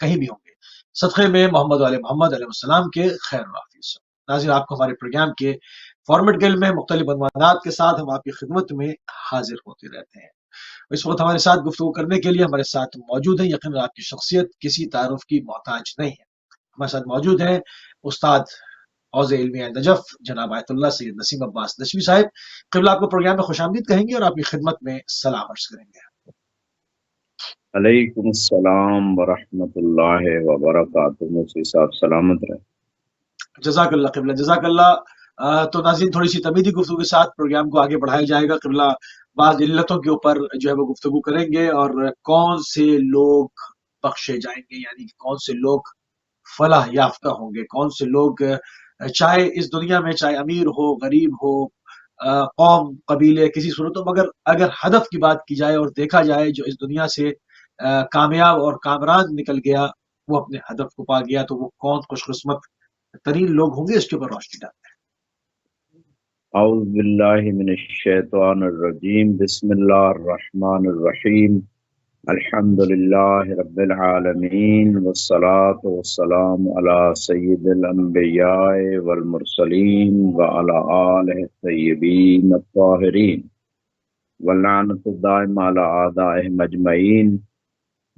کہیں بھی ہوں گے صدقے میں محمد علیہ السلام کے خیر وافظ۔ ناظرین آپ کو ہمارے پروگرام کے فارمیٹ گل میں مختلف عنوانات کے ساتھ ہم آپ کی خدمت میں حاضر ہوتے رہتے ہیں۔ اس وقت ہمارے ساتھ گفتگو کرنے کے لیے ہمارے ساتھ موجود ہیں، یقیناً آپ کی شخصیت کسی تعارف کی محتاج نہیں ہے، ہمارے ساتھ موجود ہیں استاد حوض علمیہ نجف جناب آیت اللہ سید نسیم عباس نشوی صاحب۔ قبلہ آپ کو پروگرام میں خوش آمدید کہیں گے اور آپ کی خدمت میں سلام عرض کریں گے۔ علیکم السلام ورحمۃ اللہ وبرکاتہ۔ مفتی صاحب سلامت رہے۔ جزاک اللہ قبلہ، جزاک اللہ۔ تو ناظرین تھوڑی سی تمیدی گفتگو کے ساتھ پروگرام کو آگے بڑھایا جائے گا۔ قبلہ بعض علتوں کے اوپر جو ہے وہ گفتگو کریں گے اور کون سے لوگ بخشے جائیں گے، یعنی کہ کون سے لوگ فلاح یافتہ ہوں گے، کون سے لوگ چاہے اس دنیا میں چاہے امیر ہو غریب ہو قوم قبیلے کسی صورتوں، مگر اگر ہدف کی بات کی جائے اور دیکھا جائے جو اس دنیا سے کامیاب اور کامران نکل گیا، وہ اپنے ہدف کو پا گیا، تو وہ کون خوش قسمت ترین لوگ ہوں گے، اس کے اوپر روشنی ڈالتے ہیں۔ اعوذ باللہ من الشیطان الرجیم، بسم اللہ الرحمن الرحیم، الحمد للہ رب العالمین، والصلاة والسلام علی سید الانبیاء والمرسلین وعلی آلہ الطیبین الطاہرین واللعنۃ الدائمہ علی اعدائہم اجمعین۔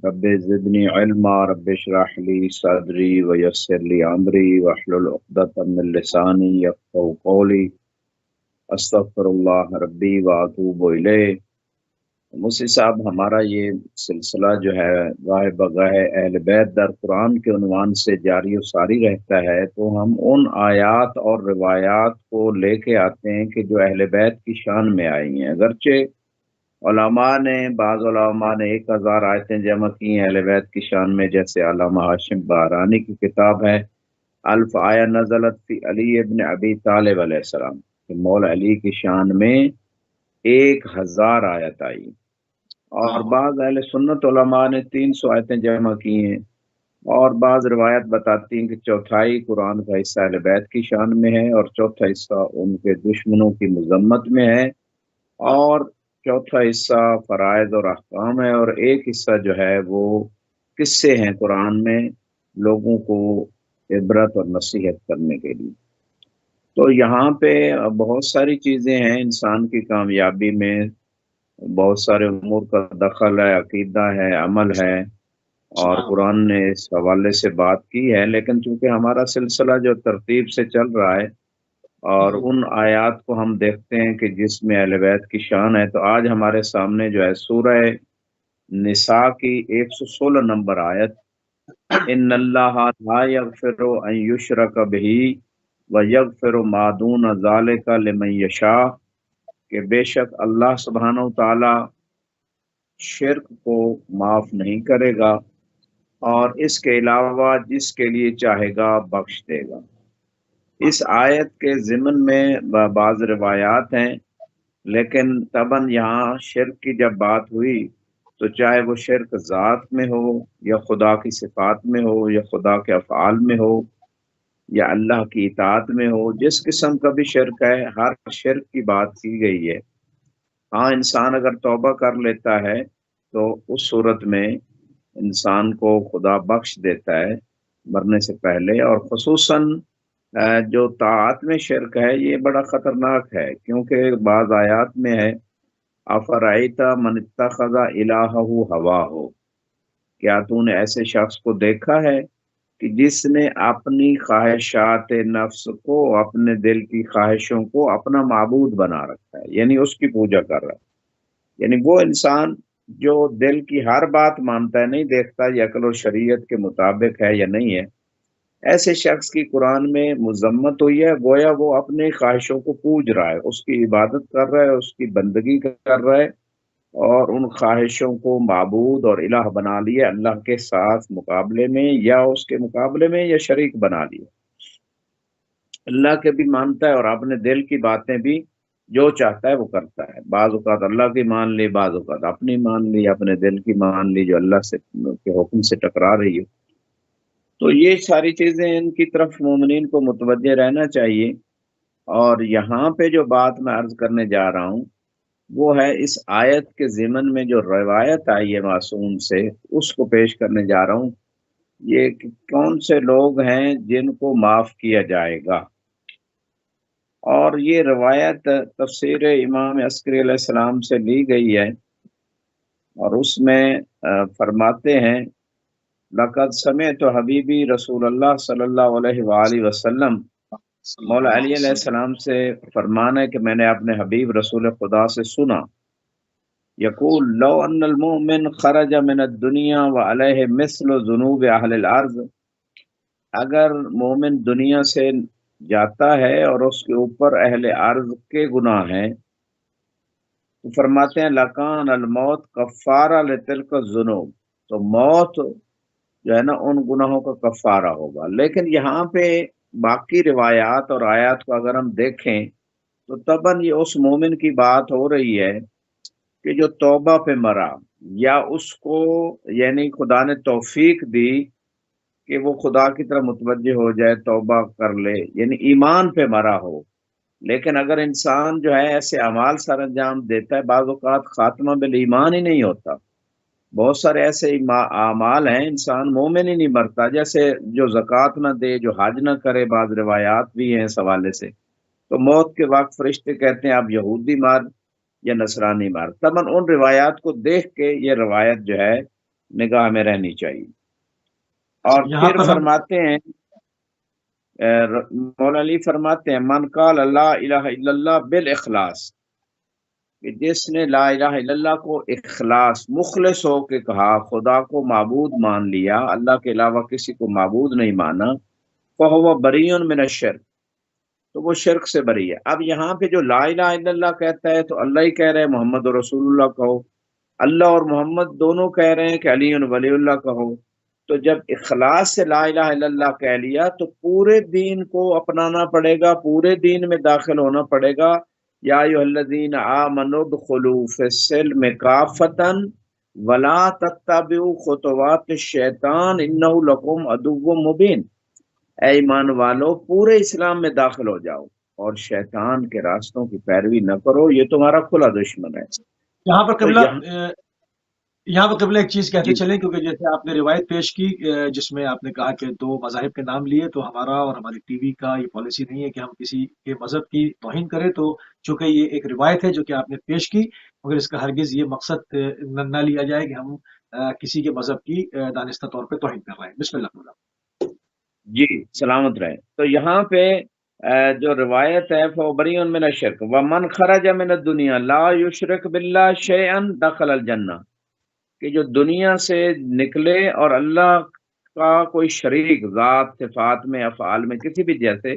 رب زدنی علما، رب اشرح لی صدری ویسر لی امری واحلل عقدۃ من لسانی یفقہوا قولی، استغفر اللہ ربی واتوب الیہ۔ مفتی صاحب ہمارا یہ سلسلہ جو ہے گاہ بگاہ اہل بیت در قرآن کے عنوان سے جاری و ساری رہتا ہے، تو ہم ان آیات اور روایات کو لے کے آتے ہیں کہ جو اہل بیت کی شان میں آئی ہیں۔ اگرچہ بعض علماء نے 1000 آیتیں جمع کی ہیں اہل بیت کی شان میں، جیسے علامہ ہاشم بارانی کی کتاب ہے الف آیہ نزلت فی علی ابن ابی طالب علیہ السلام، کہ مولا علی کی شان میں 1000 آیت آئی، اور بعض اہل سنت علماء نے 300 آیتیں جمع کی ہیں، اور بعض روایت بتاتی ہیں کہ چوتھائی قرآن کا حصہ اہل بیت کی شان میں ہے، اور چوتھا حصہ ان کے دشمنوں کی مذمت میں ہے، اور چوتھا حصہ فرائض اور احکام ہے، اور ایک حصہ جو ہے وہ قصے ہیں قرآن میں لوگوں کو عبرت اور نصیحت کرنے کے لیے۔ تو یہاں پہ بہت ساری چیزیں ہیں انسان کی کامیابی میں، بہت سارے امور کا دخل ہے، عقیدہ ہے، عمل ہے، اور قرآن نے اس حوالے سے بات کی ہے، لیکن چونکہ ہمارا سلسلہ جو ترتیب سے چل رہا ہے اور ان آیات کو ہم دیکھتے ہیں کہ جس میں اہل بیت کی شان ہے، تو آج ہمارے سامنے جو ہے سورہ نساء کی 116 نمبر آیت، ان اللہ لا یغفر ان یشرک بہ ویغفر ما دون ذلک لمن یشاء، کہ بے شک اللہ سبحانہ و تعالی شرک کو معاف نہیں کرے گا اور اس کے علاوہ جس کے لیے چاہے گا بخش دے گا۔ اس آیت کے ضمن میں بعض روایات ہیں، لیکن طبعاً یہاں شرک کی جب بات ہوئی تو چاہے وہ شرک ذات میں ہو یا خدا کی صفات میں ہو یا خدا کے افعال میں ہو یا اللہ کی اطاعت میں ہو، جس قسم کا بھی شرک ہے، ہر شرک کی بات کی گئی ہے۔ ہاں انسان اگر توبہ کر لیتا ہے تو اس صورت میں انسان کو خدا بخش دیتا ہے مرنے سے پہلے، اور خصوصاً جو طاعت میں شرک ہے یہ بڑا خطرناک ہے، کیونکہ بعض آیات میں ہے افرأیت من اتخذ الہہ ہواہ، کیا تو نے ایسے شخص کو دیکھا ہے کہ جس نے اپنی خواہشات نفس کو، اپنے دل کی خواہشوں کو اپنا معبود بنا رکھا ہے، یعنی اس کی پوجا کر رہا ہے۔ یعنی وہ انسان جو دل کی ہر بات مانتا ہے، نہیں دیکھتا یہ عقل و شریعت کے مطابق ہے یا نہیں ہے، ایسے شخص کی قرآن میں مذمت ہوئی ہے، گویا وہ اپنے خواہشوں کو پوج رہا ہے، اس کی عبادت کر رہا ہے، اس کی بندگی کر رہا ہے، اور ان خواہشوں کو معبود اور الہ بنا لیا اللہ کے ساتھ مقابلے میں، یا اس کے مقابلے میں یا شریک بنا لیا۔ اللہ کے بھی مانتا ہے اور اپنے دل کی باتیں بھی جو چاہتا ہے وہ کرتا ہے، بعض اوقات اللہ کی مان لی، بعض اوقات اپنی مان لی، اپنے دل کی مان لی جو اللہ سے کے حکم سے ٹکرا رہی ہے۔ تو یہ ساری چیزیں ان کی طرف مومنین کو متوجہ رہنا چاہیے۔ اور یہاں پہ جو بات میں عرض کرنے جا رہا ہوں وہ ہے اس آیت کے ضمن میں جو روایت آئی ہے معصوم سے، اس کو پیش کرنے جا رہا ہوں۔ یہ کہ کون سے لوگ ہیں جن کو معاف کیا جائے گا، اور یہ روایت تفسیر امام عسکری علیہ السلام سے لی گئی ہے، اور اس میں فرماتے ہیں لقد سمعت حبیبی رسول اللہ صلی اللہ علیہ وآلہ وسلم، صلی مولا اللہ علی علیہ علیہ وسلم۔ السلام سے فرمان ہے کہ میں نے اپنے حبیب رسول خدا سے سنا، یقول لو ان المؤمن خرج من الدنیا وعلیہ مثل ذنوب اہل الارض، اگر مومن دنیا سے جاتا ہے اور اس کے اوپر اہل ارض کے گناہ ہیں، تو فرماتے ہیں لکان الموت کفارہ لتلک الذنوب، تو موت جو ہے نا ان گناہوں کا کفارہ ہوگا۔ لیکن یہاں پہ باقی روایات اور آیات کو اگر ہم دیکھیں تو تباً یہ اس مومن کی بات ہو رہی ہے کہ جو توبہ پہ مرا، یا اس کو یعنی خدا نے توفیق دی کہ وہ خدا کی طرف متوجہ ہو جائے، توبہ کر لے، یعنی ایمان پہ مرا ہو۔ لیکن اگر انسان جو ہے ایسے اعمال سر انجام دیتا ہے، بعض اوقات خاتمہ بالایمان ہی نہیں ہوتا، بہت سارے ایسے اعمال ہیں انسان مومن ہی نہیں مرتا، جیسے جو زکوٰۃ نہ دے، جو حج نہ کرے، بعض روایات بھی ہیں اس حوالے سے، تو موت کے وقت فرشتے کہتے ہیں آپ یہودی مار یا نصرانی مار۔ تمام ان روایات کو دیکھ کے یہ روایت جو ہے نگاہ میں رہنی چاہیے۔ اچھا، اور یہاں پھر پر ہم فرماتے ہیں مولا علی فرماتے ہیں من قال لا الہ الا اللہ بالاخلاص، کہ جس نے لا الہ الا اللہ کو اخلاص مخلص ہو کے کہا، خدا کو معبود مان لیا، اللہ کے علاوہ کسی کو معبود نہیں مانا، فہو بری من الشرک، تو وہ شرک سے بری ہے۔ اب یہاں پہ جو لا الہ الا اللہ کہتا ہے تو اللہ ہی کہہ رہے ہیں محمد رسول اللہ کہو، اللہ اور محمد دونوں کہہ رہے ہیں کہ علی ولی اللہ کہو۔ تو جب اخلاص سے لا الہ الا اللہ کہہ لیا تو پورے دین کو اپنانا پڑے گا، پورے دین میں داخل ہونا پڑے گا۔ یا ایھا الذین آمنوا ادخلوا فی السلم کافۃ ولا تتبعوا خطوات الشیطان انہ لکم عدو مبین، اے ایمان والو پورے اسلام میں داخل ہو جاؤ اور شیطان کے راستوں کی پیروی نہ کرو، یہ تمہارا کھلا دشمن ہے۔ یہاں پر تو قبلہ یہاں یہاں پر قبلہ ایک چیز کہتے جی چلیں، کیونکہ جیسے آپ نے روایت پیش کی جس میں آپ نے کہا کہ دو مذاہب کے نام لیے، تو ہمارا اور ہماری ٹی وی کا یہ پالیسی نہیں ہے کہ ہم کسی کے مذہب کی توہین کریں، تو چونکہ یہ ایک روایت ہے جو کہ آپ نے پیش کی، مگر اس کا ہرگز یہ مقصد نہ لیا جائے کہ ہم کسی کے مذہب کی دانستہ طور پہ توہین کر رہے ہیں۔ بسم اللہ الرحمن جی سلامت رہے۔ تو یہاں پہ جو روایت ہے فَبَرِيٌّ مِّنَ الشِّرْكِ وَمَنْ خَرَجَ مِنَ الدُّنْيَا لَا يُشْرِكْ بِاللَّهِ شَيْئًا دَخَلَ الْجَنَّةَ، کہ جو دنیا سے نکلے اور اللہ کا کوئی شریک ذات صفات میں افعال میں کسی بھی جیسے،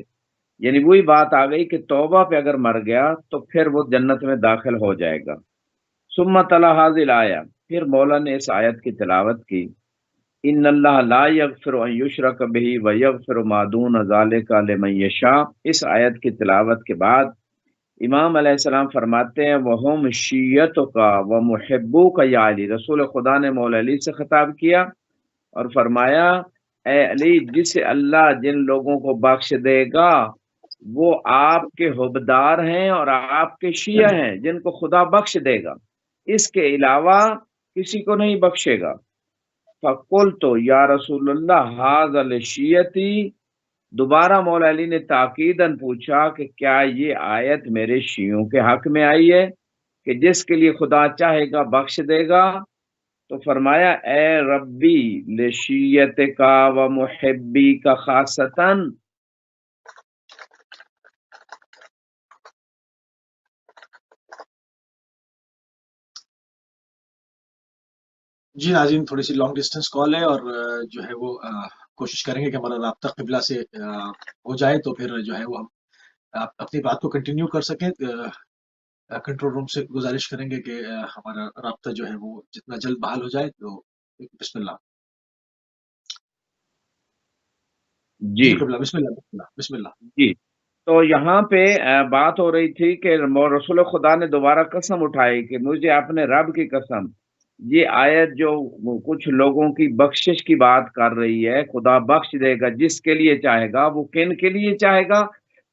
یعنی وہی بات آ گئی کہ توبہ پہ اگر مر گیا تو پھر وہ جنت میں داخل ہو جائے گا۔ ثم تلا حاضل آیا، پھر مولا نے اس آیت کی تلاوت کی، ان اللہ لا یغفر ان یشرک بہ ویغفر ما دون ذلک لمن یشاء۔ اس آیت کی تلاوت کے بعد امام علیہ السلام فرماتے ہیں وہم شیعتک و محبوک یا علی، رسول خدا نے مولا علی سے خطاب کیا اور فرمایا اے علی، جسے اللہ جن لوگوں کو بخش دے گا وہ آپ کے حبدار ہیں اور آپ کے شیعہ ہیں جن کو خدا بخش دے گا، اس کے علاوہ کسی کو نہیں بخشے گا۔ فَقُلْتُ یا رسول اللہ ھذا لشیعتی، دوبارہ مولا علی نے تاکیداً پوچھا کہ کیا یہ آیت میرے شیعوں کے حق میں آئی ہے کہ جس کے لیے خدا چاہے گا بخش دے گا؟ تو فرمایا اے ربی لشیعت کا و محبی کا خاصتاً، جی ناظرین، تھوڑی سی لانگ ڈسٹینس کال ہے، اور جو ہے وہ کوشش کریں گے کہ ہمارا رابطہ قبلہ سے ہو جائے، تو پھر جو ہے وہ ہم اپنی بات کو کنٹینیو کر سکیں۔ کنٹرول روم سے گزارش کریں گے کہ ہمارا رابطہ جو ہے وہ جتنا جلد بحال ہو جائے، تو بسم اللہ۔ جی جی قبلہ، بسم اللہ، بسم اللہ، بسم اللہ۔ جی تو یہاں پہ بات ہو رہی تھی کہ رسول خدا نے دوبارہ قسم اٹھائی کہ مجھے اپنے رب کی قسم، یہ آیت جو کچھ لوگوں کی بخشش کی بات کر رہی ہے، خدا بخش دے گا جس کے لیے چاہے گا، وہ کن کے لیے چاہے گا؟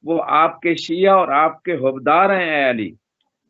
وہ آپ کے شیعہ اور آپ کے حبدار ہیں اے علی۔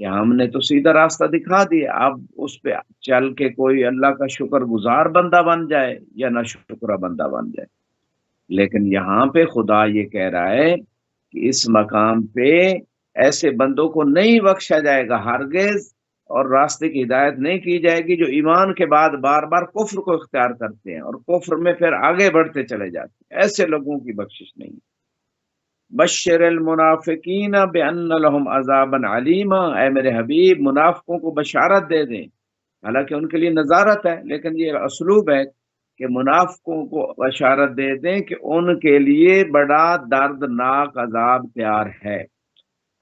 کہ ہم نے تو سیدھا راستہ دکھا دیا، اب اس پہ چل کے کوئی اللہ کا شکر گزار بندہ بن جائے یا نہ شکرہ بندہ بن جائے۔ لیکن یہاں پہ خدا یہ کہہ رہا ہے کہ اس مقام پہ ایسے بندوں کو نہیں بخشا جائے گا ہرگز، اور راستے کی ہدایت نہیں کی جائے گی جو ایمان کے بعد بار بار کفر کو اختیار کرتے ہیں اور کفر میں پھر آگے بڑھتے چلے جاتے ہیں، ایسے لوگوں کی بخشش نہیں۔ بشر المنافقین بان لهم عذابا علیما، اے میرے حبیب منافقوں کو بشارت دے دیں، حالانکہ ان کے لیے نظارت ہے لیکن یہ اسلوب ہے کہ منافقوں کو بشارت دے دیں کہ ان کے لیے بڑا دردناک عذاب تیار ہے۔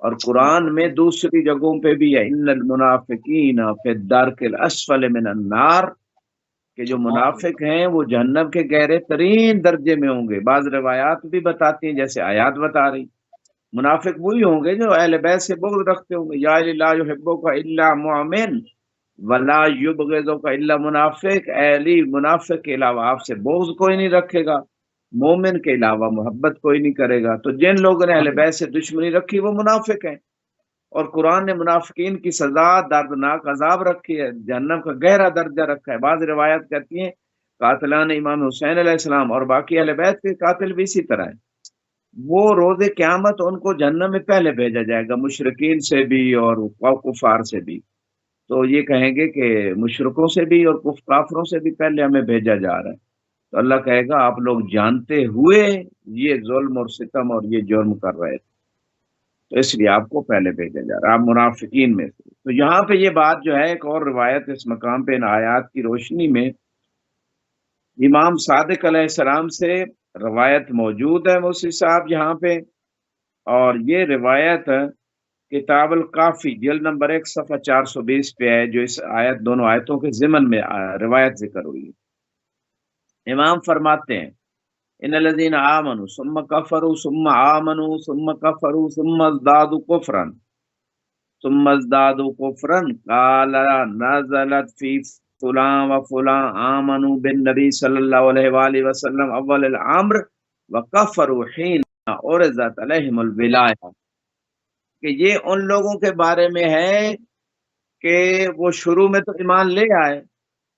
اور قرآن میں دوسری جگہوں پہ بھی ہے، ان المنافقین فی الدرک الاسفل من النار، کہ جو منافق ہیں وہ جہنم کے گہرے ترین درجے میں ہوں گے۔ بعض روایات بھی بتاتی ہیں جیسے آیات بتا رہی، منافق وہی ہوں گے جو اہل بیت سے بغض رکھتے ہوں گے، یا لا یحبک الا مؤمن ولا یبغضک الا منافق، اے علی منافق کے علاوہ آپ سے بغض کوئی نہیں رکھے گا، مومن کے علاوہ محبت کوئی نہیں کرے گا۔ تو جن لوگوں نے اہل بیت سے دشمنی رکھی وہ منافق ہیں، اور قرآن نے منافقین کی سزا دردناک عذاب رکھی ہے، جہنم کا گہرا درجہ رکھا ہے۔ بعض روایت کہتی ہیں قاتلان امام حسین علیہ السلام اور باقی اہل بیت کے قاتل بھی اسی طرح ہیں، وہ روز قیامت ان کو جہنم میں پہلے بھیجا جائے گا، مشرکین سے بھی اور کفار سے بھی۔ تو یہ کہیں گے کہ مشرکوں سے بھی اور کافروں سے بھی پہلے ہمیں بھیجا جا رہا ہے، تو اللہ کہے گا آپ لوگ جانتے ہوئے یہ ظلم اور ستم اور یہ جرم کر رہے تھے، تو اس لیے آپ کو پہلے بھیجا جا رہا ہے، آپ منافقین میں سے۔ تو یہاں پہ یہ بات جو ہے، ایک اور روایت اس مقام پہ ان آیات کی روشنی میں امام صادق علیہ السلام سے روایت موجود ہے موسی صاحب یہاں پہ، اور یہ روایت کتاب الکافی جلد نمبر 1 صفحہ 420 پہ ہے، جو اس آیت دونوں آیتوں کے ضمن میں روایت ذکر ہوئی ہے۔ امام فرماتے ہیں ان الذين آمنوا ثم كفروا ثم آمنوا ثم كفروا ثم ازدادوا كفرا ثم ازدادوا كفرا قال نزلت في فلان وفلان آمنوا بالنبي صلی اللہ علیہ وآلہ وسلم اول الامر وكفروا حين عرضت علیہم الولایہ، کہ یہ ان لوگوں کے بارے میں ہے کہ وہ شروع میں تو ایمان لے آئے،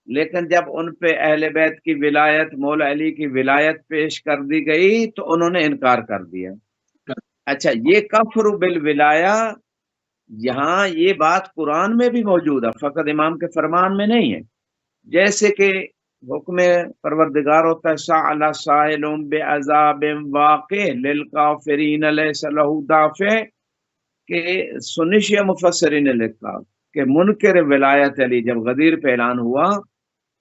لیکن جب ان پہ اہل بیت کی ولایت، مولا علی کی ولایت پیش کر دی گئی تو انہوں نے انکار کر دیا۔ اچھا، یہ کفر بالولایہ یہاں یہ بات قرآن میں بھی موجود ہے، فقط امام کے فرمان میں نہیں ہے۔ جیسے کہ حکم پروردگار ہوتا ہے سأل سائل بعذاب واقع للکافرین لیس لہ دافع، کہ سنشیہ مفسرین نے لکھا کہ منکر ولایت علی جب غدیر پہ اعلان ہوا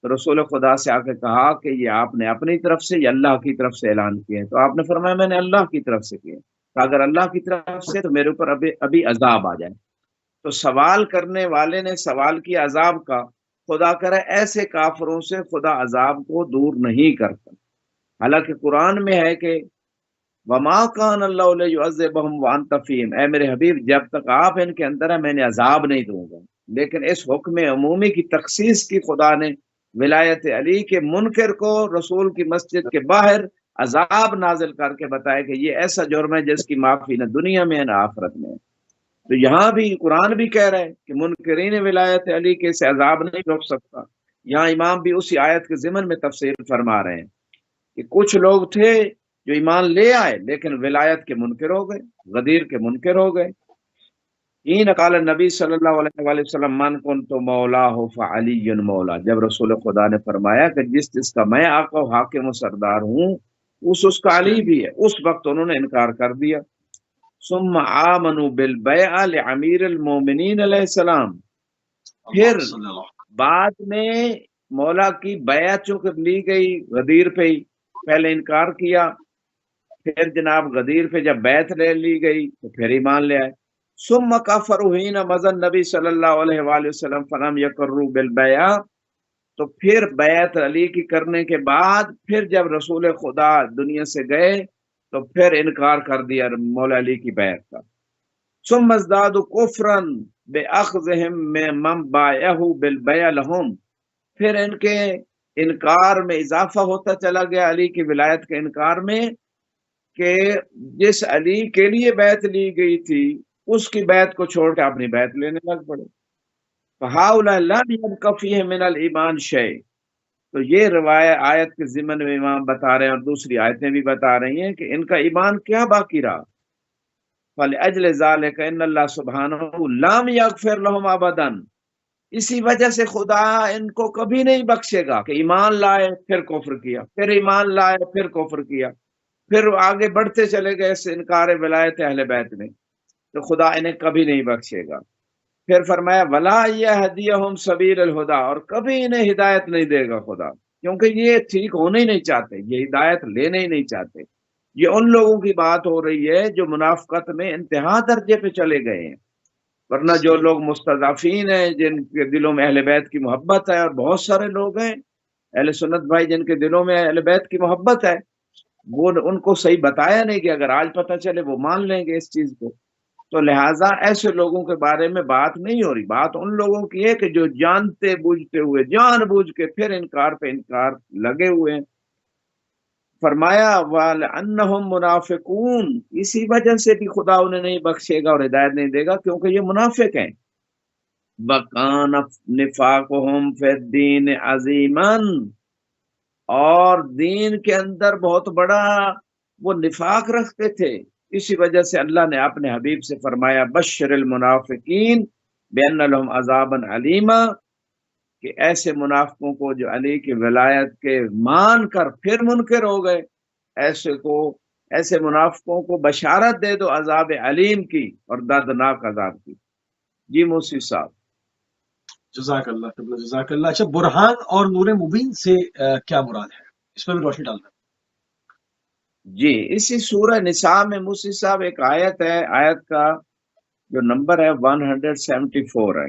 تو رسول خدا سے آ کے کہا کہ یہ آپ نے اپنی طرف سے یا اللہ کی طرف سے اعلان کیا ہے؟ تو آپ نے فرمایا میں نے اللہ کی طرف سے کیا، کہ اگر اللہ کی طرف سے تو میرے اوپر ابھی عذاب آ جائے۔ تو سوال کرنے والے نے سوال کیا عذاب کا، خدا کرے ایسے کافروں سے خدا عذاب کو دور نہیں کرتا، حالانکہ قرآن میں ہے کہ وما کان اللہ لیعذبہم وانت فیہم، اے میرے حبیب جب تک آپ ان کے اندر ہیں میں نے عذاب نہیں دوں گا۔ لیکن اس حکم عمومی کی تخصیص کی خدا نے ولایت علی کے منکر کو رسول کی مسجد کے باہر عذاب نازل کر کے بتایا کہ یہ ایسا جرم ہے جس کی معافی نہ دنیا میں نہ آخرت میں۔ تو یہاں بھی قرآن بھی کہہ رہا ہے کہ منکرین ولایت علی کے سے عذاب نہیں روک سکتا۔ یہاں امام بھی اسی آیت کے ضمن میں تفسیر فرما رہے ہیں کہ کچھ لوگ تھے جو ایمان لے آئے لیکن ولایت کے منکر ہو گئے، غدیر کے منکر ہو گئے۔ این قال نبی صلی اللہ علیہ وآلہ وسلم من کنت مولا ہو فعلی مولا، جب رسول خدا نے فرمایا کہ جس کا میں آقا و حاکم و سردار ہوں اس کا علی بھی ہے، اس وقت انہوں نے انکار کر دیا۔ ثم آمنوا بالبیع لامیر المومنین علیہ السلام، پھر بعد میں مولا کی بیعت چونکہ لی گئی غدیر پہ ہی، پہلے انکار کیا، پھر جناب غدیر پہ جب بیعت لے لی گئی تو پھر ایمان لے آئے۔ ثم کفروا حین مضى النبی صلی اللہ علیہ وآلہ وسلم فلم یقروا بالبیع، تو پھر بیعت علی کی کرنے کے بعد پھر جب رسول خدا دنیا سے گئے تو پھر انکار کر دیا مولا علی کی بیعت کا۔ ثم ازدادوا کفرا باخذهم من بایعه بالبیع لهم، پھر ان کے انکار میں اضافہ ہوتا چلا گیا علی کی ولایت کے انکار میں، کہ جس علی کے لیے بیعت لی گئی تھی اس کی بیعت کو چھوڑ کے اپنی بیعت لینے لگ پڑے. فَهَؤُلَاءِ لَمْ يَبْقَ فِيهِمْ مِنَ الْإِيمَانِ شَيْءٌ. تو یہ روایت آیت کے ضمن میں امام بتا رہے ہیں اور دوسری آیتیں بھی بتا رہی ہیں کہ ان کا ایمان کیا باقی رہا. فَلِأَجْلِ ذَلِكَ إِنَّ اللَّهَ سُبْحَانَهُ لَمْ يَغْفِرْ لَهُمْ أَبَدًا. اسی وجہ سے خدا ان کو کبھی نہیں بخشے گا کہ ایمان لائے پھر کفر کیا، پھر ایمان لائے پھر کفر کیا، پھر آگے بڑھتے چلے گئے اس انکار ولایت اہل بیت میں، تو خدا انہیں کبھی نہیں بخشے گا. پھر فرمایا وَلَا يَهْدِيَهُمْ سَبِيلَ الْهُدَىٰ، اور کبھی انہیں ہدایت نہیں دے گا خدا، کیونکہ یہ ٹھیک ہونے ہی نہیں چاہتے، یہ ہدایت لینے ہی نہیں چاہتے. یہ ان لوگوں کی بات ہو رہی ہے جو منافقت میں انتہا درجے پہ چلے گئے ہیں. ورنہ جو لوگ مستضعفین ہیں، جن کے دلوں میں اہل بیت کی محبت ہے، اور بہت سارے لوگ ہیں اہل سنت بھائی جن کے دلوں میں اہل بیت کی محبت ہے، وہ ان کو صحیح بتایا نہیں کہ اگر آج پتہ چلے وہ مان لیں گے اس چیز کو. تو لہٰذا ایسے لوگوں کے بارے میں بات نہیں ہو رہی، بات ان لوگوں کی ہے کہ جو جانتے بوجھتے ہوئے جان بوجھ کے پھر انکار پہ انکار لگے ہوئے ہیں. فرمایا وَلَأَنَّهُمْ مُنَافِقُونَ، اسی وجہ سے بھی خدا انہیں نہیں بخشے گا اور ہدایت نہیں دے گا کیونکہ یہ منافق ہیں. وَكَانَ نِفَاقُهُمْ فِي الدِّينِ عَظِيمًا، اور دین کے اندر بہت بڑا وہ نفاق رکھتے تھے. اسی وجہ سے اللہ نے اپنے حبیب سے فرمایا بشر المنافقین بأن لهم عذابا علیما، کہ ایسے منافقوں کو جو علی کی ولایت کے مان کر پھر منکر ہو گئے، ایسے منافقوں کو بشارت دے دو عذاب علیم کی اور دردناک عذاب کی. جی موسی صاحب. جزاک اللہ قبلہ، جزاک اللہ. اچھا، برہان اور نور مبین سے کیا مراد ہے؟ اس پر بھی روشنی ڈالنا. جی اسی سورہ نساء میں موسی صاحب ایک آیت ہے، آیت کا جو نمبر ہے 174 ہے.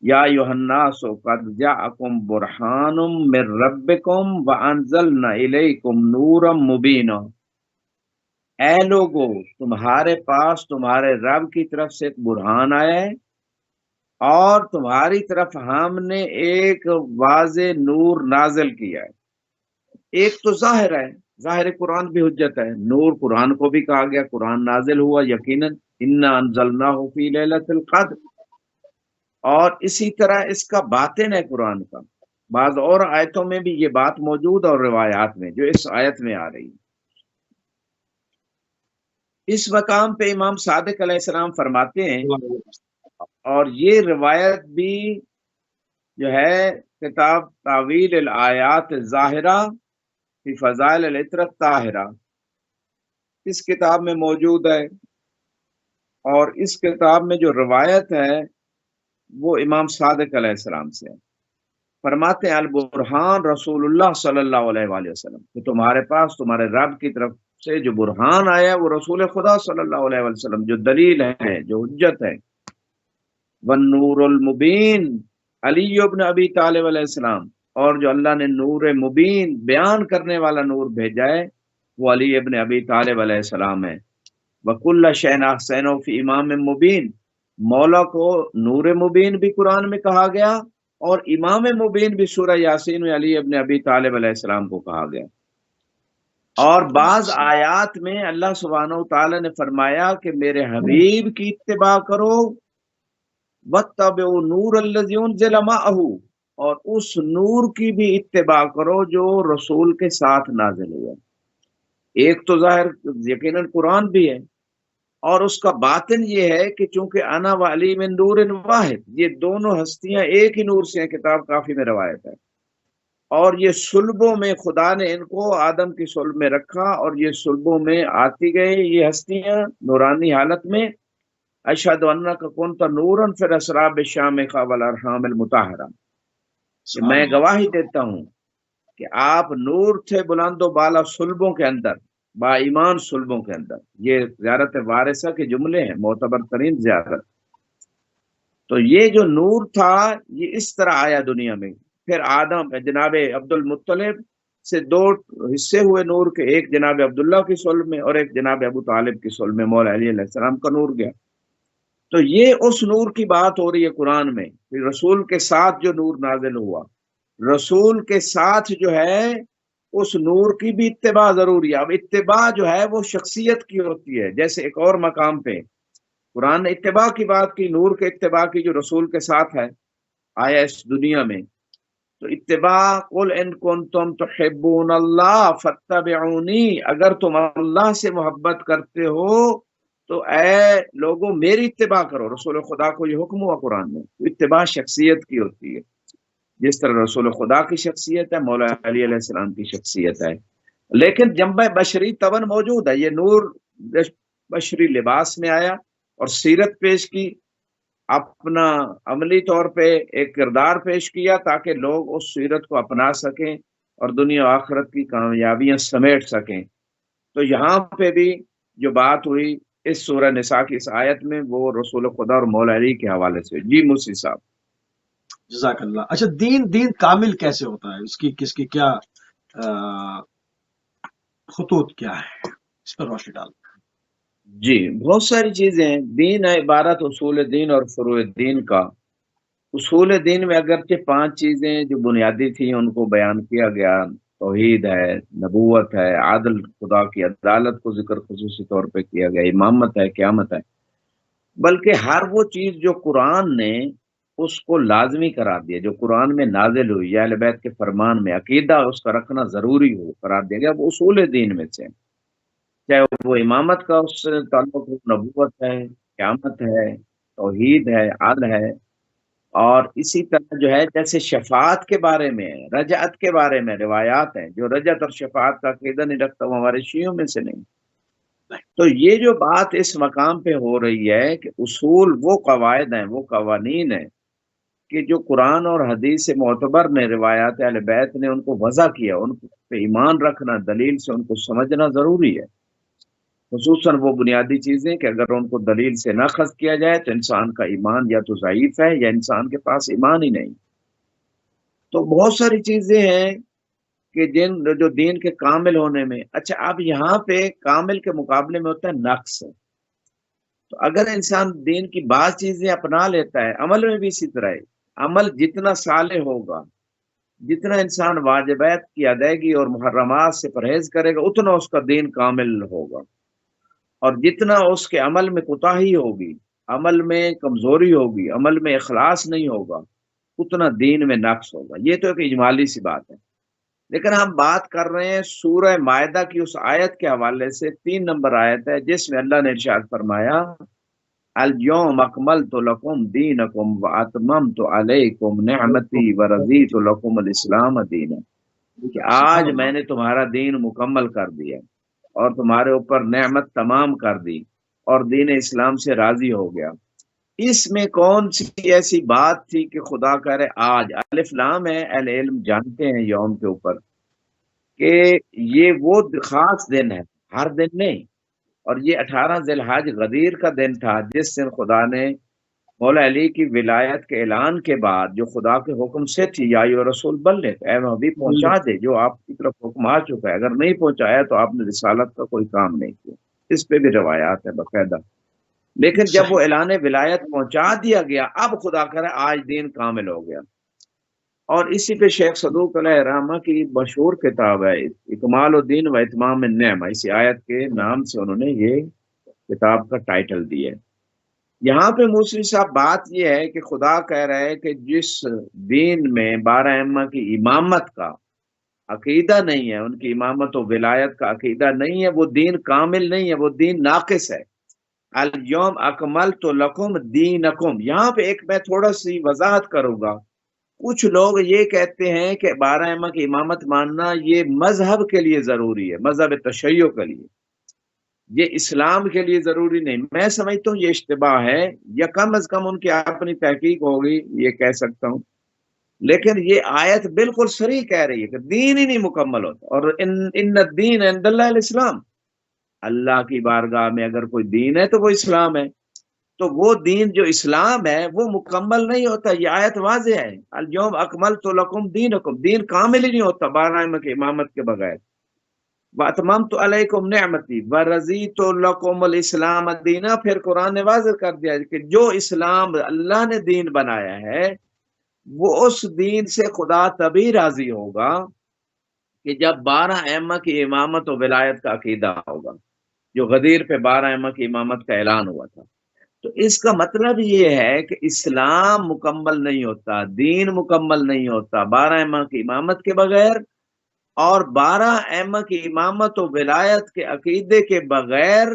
یا ایھا الناس قد جاءکم برہان من ربکم وانزلنا الیکم نورا مبینا. اے لوگو، تمہارے پاس تمہارے رب کی طرف سے ایک برہان آیا ہے اور تمہاری طرف ہم نے ایک واضح نور نازل کیا ہے. ایک تو ظاہر ہے، ظاہر قرآن بھی حجت ہے. نور قرآن کو بھی کہا گیا، قرآن نازل ہوا یقیناً، انا انزلناہ فی لیلۃ القدر. اور اسی طرح اس کا باطن ہے قرآن کا. بعض اور آیتوں میں بھی یہ بات موجود اور روایات میں جو اس آیت میں آ رہی ہے. اس مقام پہ امام صادق علیہ السلام فرماتے ہیں، اور یہ روایت بھی جو ہے کتاب تعویل الآیات الظاہرہ فی فضائل العطرۃ طاہرہ، اس کتاب میں موجود ہے. اور اس کتاب میں جو روایت ہے وہ امام صادق علیہ السلام سے ہے. فرماتے ہیں البرہان رسول اللہ صلی اللہ علیہ وآلہ وسلم، کہ تمہارے پاس تمہارے رب کی طرف سے جو برہان آیا وہ رسول خدا صلی اللہ علیہ وآلہ وسلم، جو دلیل ہے، جو حجت ہے. والنور المبین علی ابن ابی طالب علیہ السلام، اور جو اللہ نے نور مبین بیان کرنے والا نور بھیجا ہے وہ علی ابن ابی طالب علیہ السلام ہے. وَكُلَّ شَيْءٍ أَحْصَيْنَهُ فِي إِمَامٍ مُبِينٍ، مولا کو نور مبین بھی قرآن میں کہا گیا اور امام مبین بھی سورہ یاسین میں علی ابن ابی طالب علیہ السلام کو کہا گیا. اور بعض آیات میں اللہ سبحانہ و تعالی نے فرمایا کہ میرے حبیب کی اتباع کرو، وَاتَّبِعُوا نُورَ الَّذِي أُنزِلَ مَعَهُ، اور اس نور کی بھی اتباع کرو جو رسول کے ساتھ نازل ہوا. ایک تو ظاہر یقیناً قرآن بھی ہے، اور اس کا باطن یہ ہے کہ چونکہ انا و علی من نور واحد، یہ دونوں ہستیاں ایک ہی نور سے ہیں. کتاب کافی میں روایت ہے. اور یہ صلبوں میں خدا نے ان کو آدم کی صلب میں رکھا اور یہ صلبوں میں آتی گئی یہ ہستیاں نورانی حالت میں. اشہد انک کنت نورا فی الاسرار بالشامخہ والارحام المطہرہ، کہ میں گواہی دیتا ہوں کہ آپ نور تھے بلند و بالا صلبوں کے اندر، با ایمان صلبوں کے اندر. یہ زیارت وارثہ کے جملے ہیں، معتبر ترین زیارت. تو یہ جو نور تھا یہ اس طرح آیا دنیا میں. پھر آدم جناب عبد المطلب سے دو حصے ہوئے نور کے، ایک جناب عبداللہ کی صلب میں اور ایک جناب ابو طالب کی صلب میں مولا علی علیہ السلام کا نور گیا. تو یہ اس نور کی بات ہو رہی ہے قرآن میں. رسول کے ساتھ جو نور نازل ہوا، رسول کے ساتھ جو ہے اس نور کی بھی اتباع ضروری ہے. اب اتباع جو ہے وہ شخصیت کی ہوتی ہے. جیسے ایک اور مقام پہ قرآن نے اتباع کی بات کی، نور کے اتباع کی جو رسول کے ساتھ ہے آیا اس دنیا میں، تو اتباع قل ان کنتم تحبون اللہ فاتبعونی، اگر تم اللہ سے محبت کرتے ہو تو اے لوگوں میری اتباع کرو۔ رسول خدا کو یہ حکم ہوا قرآن میں۔ اتباع شخصیت کی ہوتی ہے، جس طرح رسول خدا کی شخصیت ہے، مولا علی علیہ السلام کی شخصیت ہے، لیکن جنبہ بشری تبن موجود ہے۔ یہ نور بشری لباس میں آیا اور سیرت پیش کی، اپنا عملی طور پہ ایک کردار پیش کیا تاکہ لوگ اس سیرت کو اپنا سکیں اور دنیا و آخرت کی کامیابیاں سمیٹ سکیں۔ تو یہاں پہ بھی جو بات ہوئی اس سورہ نساء کی اس آیت میں، وہ رسول خدا اور مولا علی کے حوالے سے۔ جی موسی صاحب۔ جزاک اللہ۔ اچھا، دین کامل کیسے ہوتا ہے؟ اس کی کیا خطوط کیا ہے؟ اس پر روشنی ڈال۔ جی بہت ساری چیزیں ہیں۔ دین ہے عبارت اصول دین اور فروع دین کا۔ اصول دین میں اگرچہ 5 چیزیں جو بنیادی تھیں ان کو بیان کیا گیا، توحید ہے، نبوت ہے، عادل خدا کی عدالت کو ذکر خصوصی طور پہ کیا گیا، امامت ہے، قیامت ہے، بلکہ ہر وہ چیز جو قرآن نے اس کو لازمی قرار دیا، جو قرآن میں نازل ہوئی یا اہل بیت کے فرمان میں عقیدہ اس کا رکھنا ضروری ہو قرار دیا گیا، وہ اصول دین میں سے، چاہے وہ امامت کا اس سے تعلق ہو، نبوت ہے، قیامت ہے، توحید ہے، عدل ہے، اور اسی طرح جو ہے جیسے شفاعت کے بارے میں، رجعت کے بارے میں روایات ہیں، جو رجعت اور شفاعت کا عقیدہ نہیں رکھتا وہ ہمارے شیعوں میں سے نہیں۔ تو یہ جو بات اس مقام پہ ہو رہی ہے کہ اصول وہ قواعد ہیں، وہ قوانین ہیں کہ جو قرآن اور حدیث سے معتبر نے، روایات اہل بیت نے ان کو وضع کیا، ان پہ ایمان رکھنا، دلیل سے ان کو سمجھنا ضروری ہے، خصوصاً وہ بنیادی چیزیں کہ اگر ان کو دلیل سے نہ اخذ کیا جائے تو انسان کا ایمان یا تو ضعیف ہے یا انسان کے پاس ایمان ہی نہیں۔ تو بہت ساری چیزیں ہیں کہ جو دین کے کامل ہونے میں، اچھا اب یہاں پہ کامل کے مقابلے میں ہوتا ہے نقص۔ تو اگر انسان دین کی بعض چیزیں اپنا لیتا ہے، عمل میں بھی اسی طرح ہے، عمل جتنا صالح ہوگا، جتنا انسان واجبات کی ادائیگی اور محرمات سے پرہیز کرے گا، اتنا اس کا دین کامل ہوگا، اور جتنا اس کے عمل میں کوتاہی ہوگی، عمل میں کمزوری ہوگی، عمل میں اخلاص نہیں ہوگا، اتنا دین میں نقص ہوگا۔ یہ تو ایک اجمالی سی بات ہے، لیکن ہم بات کر رہے ہیں سورہ مائدہ کی اس آیت کے حوالے سے، 3 نمبر آیت ہے، جس میں اللہ نے ارشاد فرمایا الیوم اکملت لکم دینکم واتممت علیکم نعمتی ورضیت لکم الاسلام دینا، کہ سبحان آج میں اللہ۔ نے تمہارا دین مکمل کر دیا اور تمہارے اوپر نعمت تمام کر دی اور دین اسلام سے راضی ہو گیا۔ اس میں کون سی ایسی بات تھی کہ خدا کہہ رہے آج؟ الف لام ہے، اہل علم جانتے ہیں یوم کے اوپر کہ یہ وہ خاص دن ہے، ہر دن نہیں، اور یہ 18 ذی الحج غدیر کا دن تھا، جس دن خدا نے مولا علی کی ولایت کے اعلان کے بعد جو خدا کے حکم سے تھی، یا ایھا رسول بلغ، اے محبوب پہنچا دے جو آپ کی طرف حکم آ چکا ہے، اگر نہیں پہنچایا تو آپ نے رسالت کا کوئی کام نہیں کیا۔ اس پہ بھی روایات ہے باقاعدہ، لیکن جب وہ صحیح۔ اعلان ولایت پہنچا دیا گیا، اب خدا کرے آج دین کامل ہو گیا۔ اور اسی پہ شیخ صدوق علیہ رحمہ کی مشہور کتاب ہے اکمال الدین و اتمام النعمہ، اسی آیت کے نام سے انہوں نے یہ کتاب کا ٹائٹل دیا ہے۔ یہاں پہ موسوی صاحب بات یہ ہے کہ خدا کہہ رہا ہے کہ جس دین میں 12 ائمہ کی امامت کا عقیدہ نہیں ہے، ان کی امامت و ولایت کا عقیدہ نہیں ہے، وہ دین کامل نہیں ہے، وہ دین ناقص ہے۔ الیوم اکملت لکم دینکم، یہاں پہ ایک میں تھوڑا سی وضاحت کروں گا۔ کچھ لوگ یہ کہتے ہیں کہ 12 ائمہ کی امامت ماننا یہ مذہب کے لیے ضروری ہے، مذہب تشیع کے لیے، یہ اسلام کے لیے ضروری نہیں۔ میں سمجھتا ہوں یہ اشتباہ ہے، یا کم از کم ان کی اپنی تحقیق ہوگی، یہ کہہ سکتا ہوں، لیکن یہ آیت بالکل صریح کہہ رہی ہے کہ دین ہی نہیں مکمل ہوتا، اور ان الدین عند اللہ الاسلام، اللہ کی بارگاہ میں اگر کوئی دین ہے تو وہ اسلام ہے، تو وہ دین جو اسلام ہے وہ مکمل نہیں ہوتا۔ یہ آیت واضح ہے، الیوم اکملت لکم دینکم، دین کامل ہی نہیں ہوتا 12 ائمہ کی امامت کے بغیر۔ واتممت علیکم نعمتی ورضیت لکم الاسلام دینا، پھر قرآن نے واضح کر دیا کہ جو اسلام اللہ نے دین بنایا ہے وہ اس دین سے خدا تبھی راضی ہوگا کہ جب 12 ائمہ کی امامت و ولایت کا عقیدہ ہوگا، جو غدیر پہ 12 ائمہ کی امامت کا اعلان ہوا تھا۔ تو اس کا مطلب یہ ہے کہ اسلام مکمل نہیں ہوتا، دین مکمل نہیں ہوتا 12 ائمہ کی امامت کے بغیر، اور 12 ائمہ کی امامت و ولایت کے عقیدے کے بغیر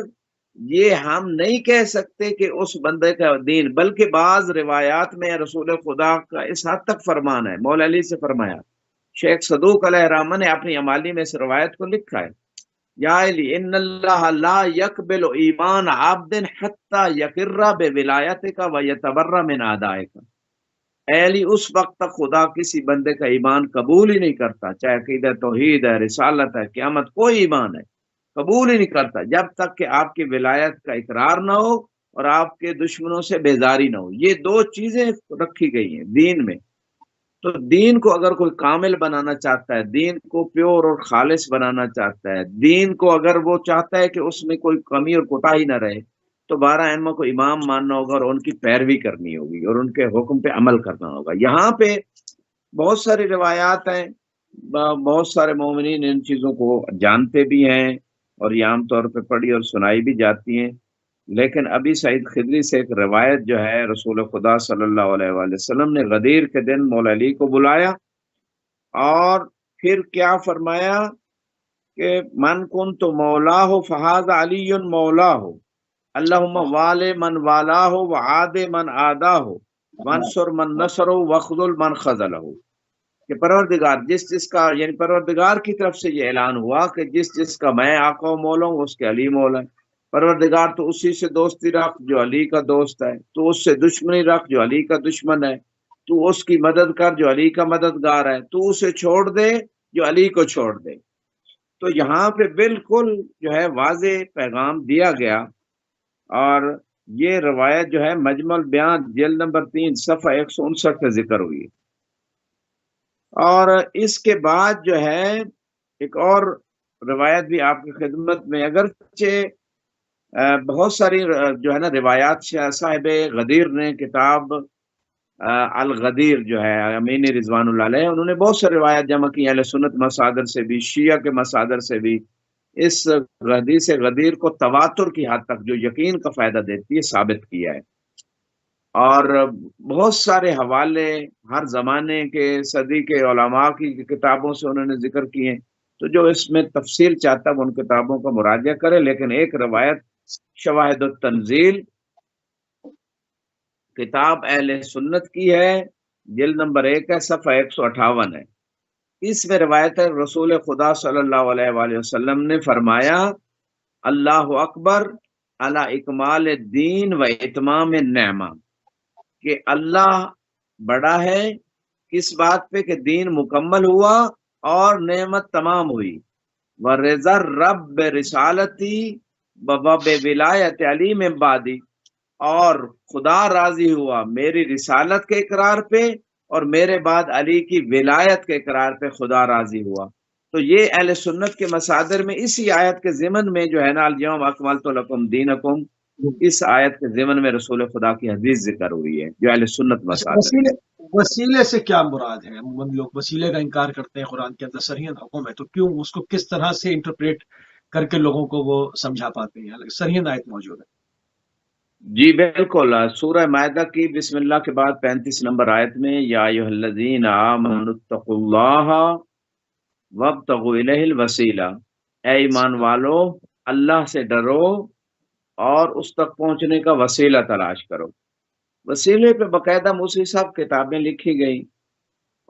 یہ ہم نہیں کہہ سکتے کہ اس بندے کا دین، بلکہ بعض روایات میں رسول خدا کا اس حد تک فرمان ہے، مولا علی سے فرمایا، شیخ صدوق علیہ الرحمہ نے اپنی امالی میں اس روایت کو لکھا ہے، یا علی ان اللہ لا يقبل ایمان عبد حتی یقر بولایتک ویتبرأ من اعدائک، اے علی اس وقت تک خدا کسی بندے کا ایمان قبول ہی نہیں کرتا، چاہے عقیدہ توحید ہے، رسالت ہے، قیامت، کوئی ایمان ہے قبول ہی نہیں کرتا جب تک کہ آپ کی ولایت کا اقرار نہ ہو اور آپ کے دشمنوں سے بیزاری نہ ہو۔ یہ دو چیزیں رکھی گئی ہیں دین میں۔ تو دین کو اگر کوئی کامل بنانا چاہتا ہے، دین کو پیور اور خالص بنانا چاہتا ہے، دین کو اگر وہ چاہتا ہے کہ اس میں کوئی کمی اور کوتاہی نہ رہے، تو 12 ائمہ کو امام ماننا ہوگا اور ان کی پیروی کرنی ہوگی اور ان کے حکم پہ عمل کرنا ہوگا۔ یہاں پہ بہت ساری روایات ہیں، بہت سارے مومنین ان چیزوں کو جانتے بھی ہیں اور یہ عام طور پہ پڑھی اور سنائی بھی جاتی ہیں، لیکن ابھی سعید خدری سے ایک روایت جو ہے، رسول خدا صلی اللہ علیہ وآلہ وسلم نے غدیر کے دن مولا علی کو بلایا اور پھر کیا فرمایا کہ من کنت مولاہ فہذا علی مولاہ، اللہم وال من والاہ وعاد من عاداہ وانصر من نصرہ وخذل من خذلہ، کہ پروردگار جس کا، یعنی پروردگار کی طرف سے یہ اعلان ہوا کہ جس کا میں آقا و مولا ہوں اس کے علی مولا ہے، پروردگار تو اسی سے دوستی رکھ جو علی کا دوست ہے، تو اس سے دشمنی رکھ جو علی کا دشمن ہے، تو اس کی مدد کر جو علی کا مددگار ہے، تو اسے چھوڑ دے جو علی کو چھوڑ دے۔ تو یہاں پہ بالکل جو ہے واضح پیغام دیا گیا، اور یہ روایت جو ہے مجمع البیان جلد نمبر 3 صفحہ 159 پہ ذکر ہوئی۔ اور اس کے بعد جو ہے ایک اور روایت بھی آپ کی خدمت میں، اگرچہ بہت ساری جو ہے نا روایات صاحب غدیر نے کتاب الغدیر جو ہے امینی رضوان اللہ علیہ، انہوں نے بہت ساری روایات جمع کی، اہل سنت مصادر سے بھی، شیعہ کے مصادر سے بھی، اس حدیث غدیر کو تواتر کی حد تک جو یقین کا فائدہ دیتی ہے ثابت کیا ہے، اور بہت سارے حوالے ہر زمانے کے صدی کے علماء کی کتابوں سے انہوں نے ذکر کیے ہیں، تو جو اس میں تفصیل چاہتا ہے ان کتابوں کا مراجعہ کرے، لیکن ایک روایت شواہد التنزیل کتاب اہل سنت کی ہے، جلد نمبر 1 ہے، صفحہ 158 ہے۔ اس میں روایت ہے رسول خدا صلی اللہ علیہ وآلہ وسلم نے فرمایا، اللہ اکبر علی اکمال الدین و اتمام النعمہ، کہ اللہ بڑا ہے کس بات پہ کہ دین مکمل ہوا اور نعمت تمام ہوئی، ورضا رب رسالتی بولایت علی من بعدی، اور خدا راضی ہوا میری رسالت کے اقرار پہ اور میرے بعد علی کی ولایت کے اقرار پہ خدا راضی ہوا۔ تو یہ اہل سنت کے مصادر میں اسی آیت کے ضمن میں جو ہے نا الیوم اکملت لکم دینکم، اس آیت کے ضمن میں رسول خدا کی حدیث ذکر ہوئی ہے جو اہل سنت مصادر۔ وسیلے سے کیا مراد ہے؟ عموماً لوگ وسیلے کا انکار کرتے ہیں، قرآن کے اندر صریحاً حکم ہے، تو کیوں اس کو کس طرح سے انٹرپریٹ کر کے لوگوں کو وہ سمجھا پاتے ہیں؟ صریحاً آیت موجود ہے۔ جی بالکل، سورہ مائدہ کی بسم اللہ کے بعد 35 نمبر آیت میں، یا ایھا الذین آمنوا اتقوا اللہ وابتغوا الیہ الوسیلہ، اے ایمان والو اللہ سے ڈرو اور اس تک پہنچنے کا وسیلہ تلاش کرو۔ وسیلے پہ باقاعدہ موسی صاحب کتابیں لکھی گئی،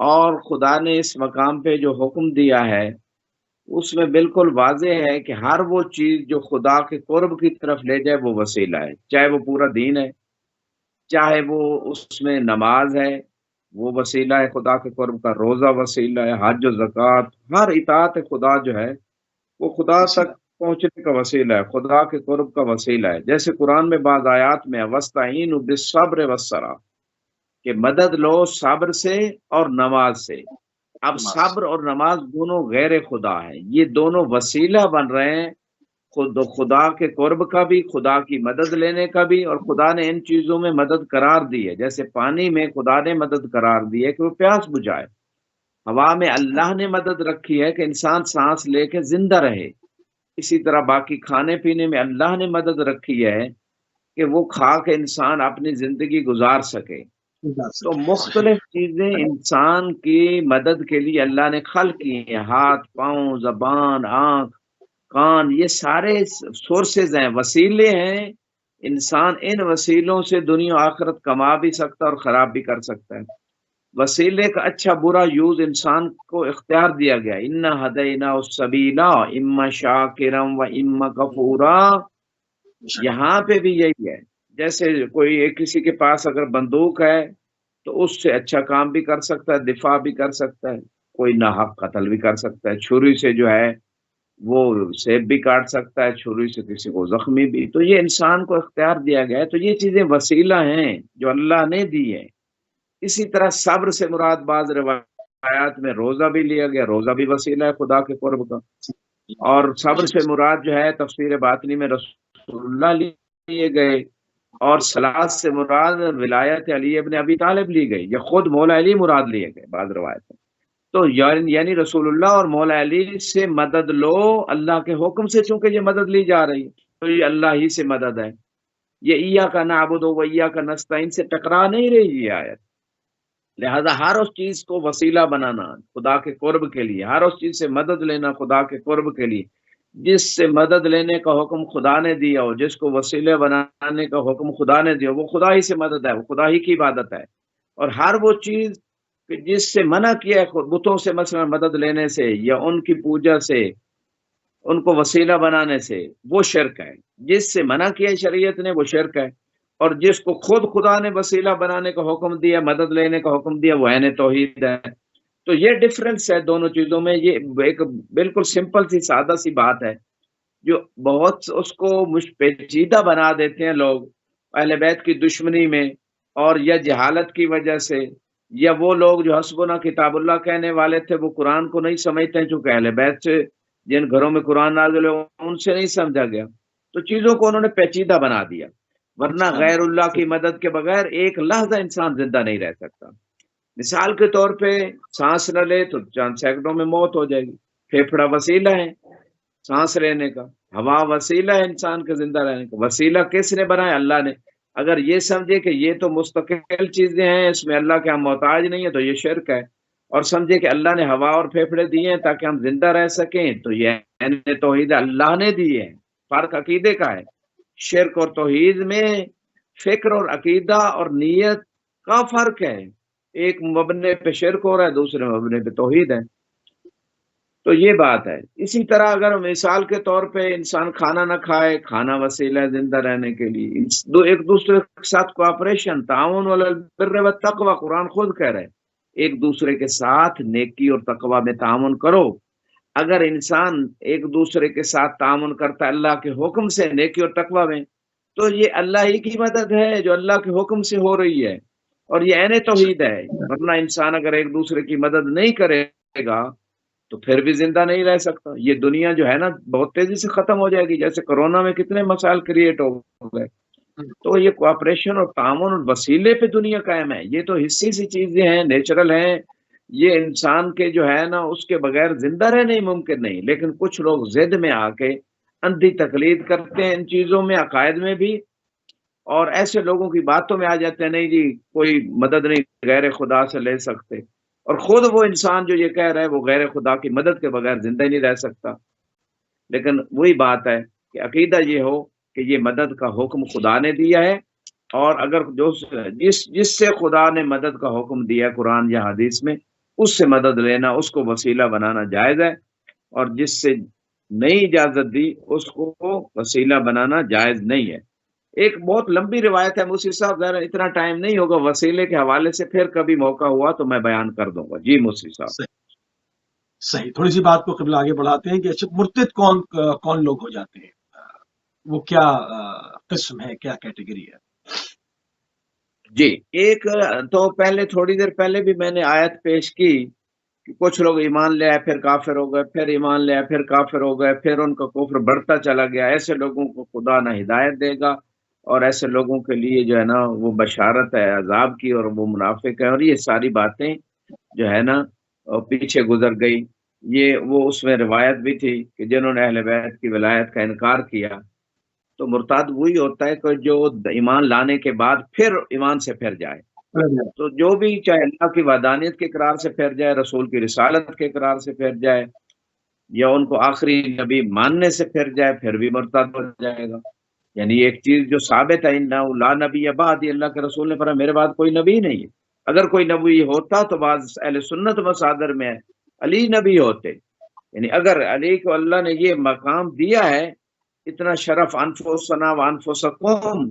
اور خدا نے اس مقام پہ جو حکم دیا ہے اس میں بالکل واضح ہے کہ ہر وہ چیز جو خدا کے قرب کی طرف لے جائے وہ وسیلہ ہے، چاہے وہ پورا دین ہے، چاہے وہ اس میں نماز ہے وہ وسیلہ ہے خدا کے قرب کا، روزہ وسیلہ ہے، حج و زکوٰۃ، ہر اطاعت خدا جو ہے وہ خدا تک پہنچنے کا وسیلہ ہے، خدا کے قرب کا وسیلہ ہے۔ جیسے قرآن میں بعض آیات میں وَاسْتَعِینُوا بِالصَّبْرِ وَالصَّلَاةِ، کہ مدد لو صبر سے اور نماز سے۔ اب صبر اور نماز دونوں غیر خدا ہے، یہ دونوں وسیلہ بن رہے ہیں خدا کے قرب کا بھی، خدا کی مدد لینے کا بھی، اور خدا نے ان چیزوں میں مدد قرار دی ہے، جیسے پانی میں خدا نے مدد قرار دی ہے کہ وہ پیاس بجھائے، ہوا میں اللہ نے مدد رکھی ہے کہ انسان سانس لے کے زندہ رہے، اسی طرح باقی کھانے پینے میں اللہ نے مدد رکھی ہے کہ وہ کھا کے انسان اپنی زندگی گزار سکے. تو مختلف چیزیں انسان کی مدد کے لیے اللہ نے خلق کی ہیں. ہاتھ، پاؤں، زبان، آنکھ، کان، یہ سارے سورسز ہیں، وسیلے ہیں. انسان ان وسیلوں سے دنیا و آخرت کما بھی سکتا ہے اور خراب بھی کر سکتا ہے. وسیلے کا اچھا برا یوز انسان کو اختیار دیا گیا. انا ہدینا السبیلا اما شاکرا و اما کفورا. یہاں پہ بھی یہی ہے. جیسے کوئی کسی کے پاس اگر بندوق ہے تو اس سے اچھا کام بھی کر سکتا ہے، دفاع بھی کر سکتا ہے، کوئی ناحق قتل بھی کر سکتا ہے. چھری سے جو ہے وہ سیب بھی کاٹ سکتا ہے، چھری سے کسی کو زخمی بھی. تو یہ انسان کو اختیار دیا گیا ہے. تو یہ چیزیں وسیلہ ہیں جو اللہ نے دی ہیں. اسی طرح صبر سے مراد بعض روایات میں روزہ بھی لیا گیا. روزہ بھی وسیلہ ہے خدا کے قرب کا. اور صبر سے مراد جو ہے تفسیر باطنی میں رسول اللہ لیے گئے. اور صلاۃ سے مراد ولایت علی ابن ابی طالب لی گئی، یا خود مولا علی مراد لیے گئے بعض روایت میں. تو یعنی رسول اللہ اور مولا علی سے مدد لو اللہ کے حکم سے، چونکہ یہ مدد لی جا رہی ہے تو یہ اللہ ہی سے مدد ہے. یہ ایاک نعبد و ایاک نستعین سے ٹکرا نہیں رہی یہ آیت. لہذا ہر اس چیز کو وسیلہ بنانا خدا کے قرب کے لیے، ہر اس چیز سے مدد لینا خدا کے قرب کے لیے. جس سے مدد لینے کا حکم خدا نے دیا ہو، جس کو وسیلے بنانے کا حکم خدا نے دیا، وہ خدا ہی سے مدد ہے، وہ خدا ہی کی عبادت ہے. اور ہر وہ چیز جس سے منع کیا ہے بتوں سے مثلا مدد لینے سے یا ان کی پوجا سے، ان کو وسیلہ بنانے سے، وہ شرک ہے. جس سے منع کیا شریعت نے وہ شرک ہے. اور جس کو خود خدا نے وسیلہ بنانے کا حکم دیا، مدد لینے کا حکم دیا، وہ عین توحید ہے. تو یہ ڈفرنس ہے دونوں چیزوں میں. یہ ایک بالکل سمپل سی سادہ سی بات ہے جو بہت اس کو پیچیدہ بنا دیتے ہیں لوگ اہل بیت کی دشمنی میں، اور یا جہالت کی وجہ سے، یا وہ لوگ جو حسبنا کتاب اللہ کہنے والے تھے وہ قرآن کو نہیں سمجھتے ہیں، چونکہ اہل بیت سے جن گھروں میں قرآن نازل ہو ان سے نہیں سمجھا گیا. تو چیزوں کو انہوں نے پیچیدہ بنا دیا. ورنہ غیر اللہ کی مدد کے بغیر ایک لحظہ انسان زندہ نہیں رہ سکتا. مثال کے طور پہ سانس نہ لے تو چند سیکنڈوں میں موت ہو جائے گی. پھیپھڑا وسیلہ ہے سانس لینے کا، ہوا وسیلہ ہے انسان کے زندہ رہنے کا. وسیلہ کس نے بنایا؟ اللہ نے. اگر یہ سمجھے کہ یہ تو مستقل چیزیں ہیں، اس میں اللہ کے ہم محتاج نہیں ہے، تو یہ شرک ہے. اور سمجھے کہ اللہ نے ہوا اور پھیپھڑے دیے ہیں تاکہ ہم زندہ رہ سکیں، تو یہ توحید اللہ نے دی ہے. فرق عقیدے کا ہے. شرک اور توحید میں فکر اور عقیدہ اور نیت کا فرق ہے. ایک مبنے پہ شرک ہو رہا ہے، دوسرے مبنے پہ توحید ہے. تو یہ بات ہے. اسی طرح اگر مثال کے طور پہ انسان کھانا نہ کھائے، کھانا وسیلہ ہے زندہ رہنے کے لیے. ایک دوسرے کے ساتھ کوآپریشن، تعاون علی البر والتقوی، قرآن خود کہہ رہے ہیں ایک دوسرے کے ساتھ نیکی اور تقوی میں تعاون کرو. اگر انسان ایک دوسرے کے ساتھ تعاون کرتا ہے اللہ کے حکم سے نیکی اور تقوی میں، تو یہ اللہ ہی کی مدد ہے جو اللہ کے حکم سے ہو رہی ہے، اور یہ عین توحید ہے. ورنہ انسان اگر ایک دوسرے کی مدد نہیں کرے گا تو پھر بھی زندہ نہیں رہ سکتا. یہ دنیا جو ہے نا بہت تیزی سے ختم ہو جائے گی. جیسے کرونا میں کتنے مسائل کریٹ ہو گئے. تو یہ کوآپریشن اور تعاون اور وسیلے پہ دنیا قائم ہے. یہ تو حصی سی چیزیں ہیں، نیچرل ہیں. یہ انسان کے جو ہے نا اس کے بغیر زندہ رہنا ہی ممکن نہیں. لیکن کچھ لوگ ضد میں آ کے اندھی تقلید کرتے ہیں ان چیزوں میں، عقائد میں بھی، اور ایسے لوگوں کی باتوں میں آ جاتے ہیں نہیں جی کوئی مدد نہیں غیر خدا سے لے سکتے. اور خود وہ انسان جو یہ کہہ رہا ہے وہ غیر خدا کی مدد کے بغیر زندہ ہی نہیں رہ سکتا. لیکن وہی بات ہے کہ عقیدہ یہ ہو کہ یہ مدد کا حکم خدا نے دیا ہے، اور اگر جس سے خدا نے مدد کا حکم دیا قرآن یا حدیث میں، اس سے مدد لینا، اس کو وسیلہ بنانا جائز ہے. اور جس سے نہیں اجازت دی اس کو وسیلہ بنانا جائز نہیں ہے. ایک بہت لمبی روایت ہے موسی صاحب، ذرا اتنا ٹائم نہیں ہوگا وسیلے کے حوالے سے، پھر کبھی موقع ہوا تو میں بیان کر دوں گا. جی موسی صاحب. صحیح. تھوڑی سی بات کو قبلہ آگے بڑھاتے ہیں کہ مرتد کون لوگ ہو جاتے ہیں، وہ کیا قسم ہے، کیا کیٹیگری ہے؟ جی ایک تو پہلے تھوڑی دیر پہلے بھی میں نے آیت پیش کی کہ کچھ لوگ ایمان لے آئے پھر کافر ہو گئے، پھر ایمان لے آئے پھر کافر ہو گئے، پھر ان کا کفر بڑھتا چلا گیا. ایسے لوگوں کو خدا نہ ہدایت دے گا، اور ایسے لوگوں کے لیے جو ہے نا وہ بشارت ہے عذاب کی، اور وہ منافق ہے. اور یہ ساری باتیں جو ہے نا پیچھے گزر گئی. یہ وہ اس میں روایت بھی تھی کہ جنہوں نے اہل بیت کی ولایت کا انکار کیا تو مرتد وہی ہوتا ہے کہ جو ایمان لانے کے بعد پھر ایمان سے پھر جائے. تو جو بھی چاہے اللہ کی وحدانیت کے اقرار سے پھر جائے، رسول کی رسالت کے اقرار سے پھر جائے، یا ان کو آخری نبی ماننے سے پھر جائے، پھر بھی مرتد ہو جائے گا. یعنی ایک چیز جو ثابت ہے، لا نبی بعد، اللہ کے رسول نے فرمایا میرے بعد کوئی نبی نہیں ہے. اگر کوئی نبی ہوتا تو بعض اہل سنت مصادر میں علی نبی ہوتے. یعنی اگر علی کو اللہ نے یہ مقام دیا ہے، اتنا شرف، انفسنا و انفسکم،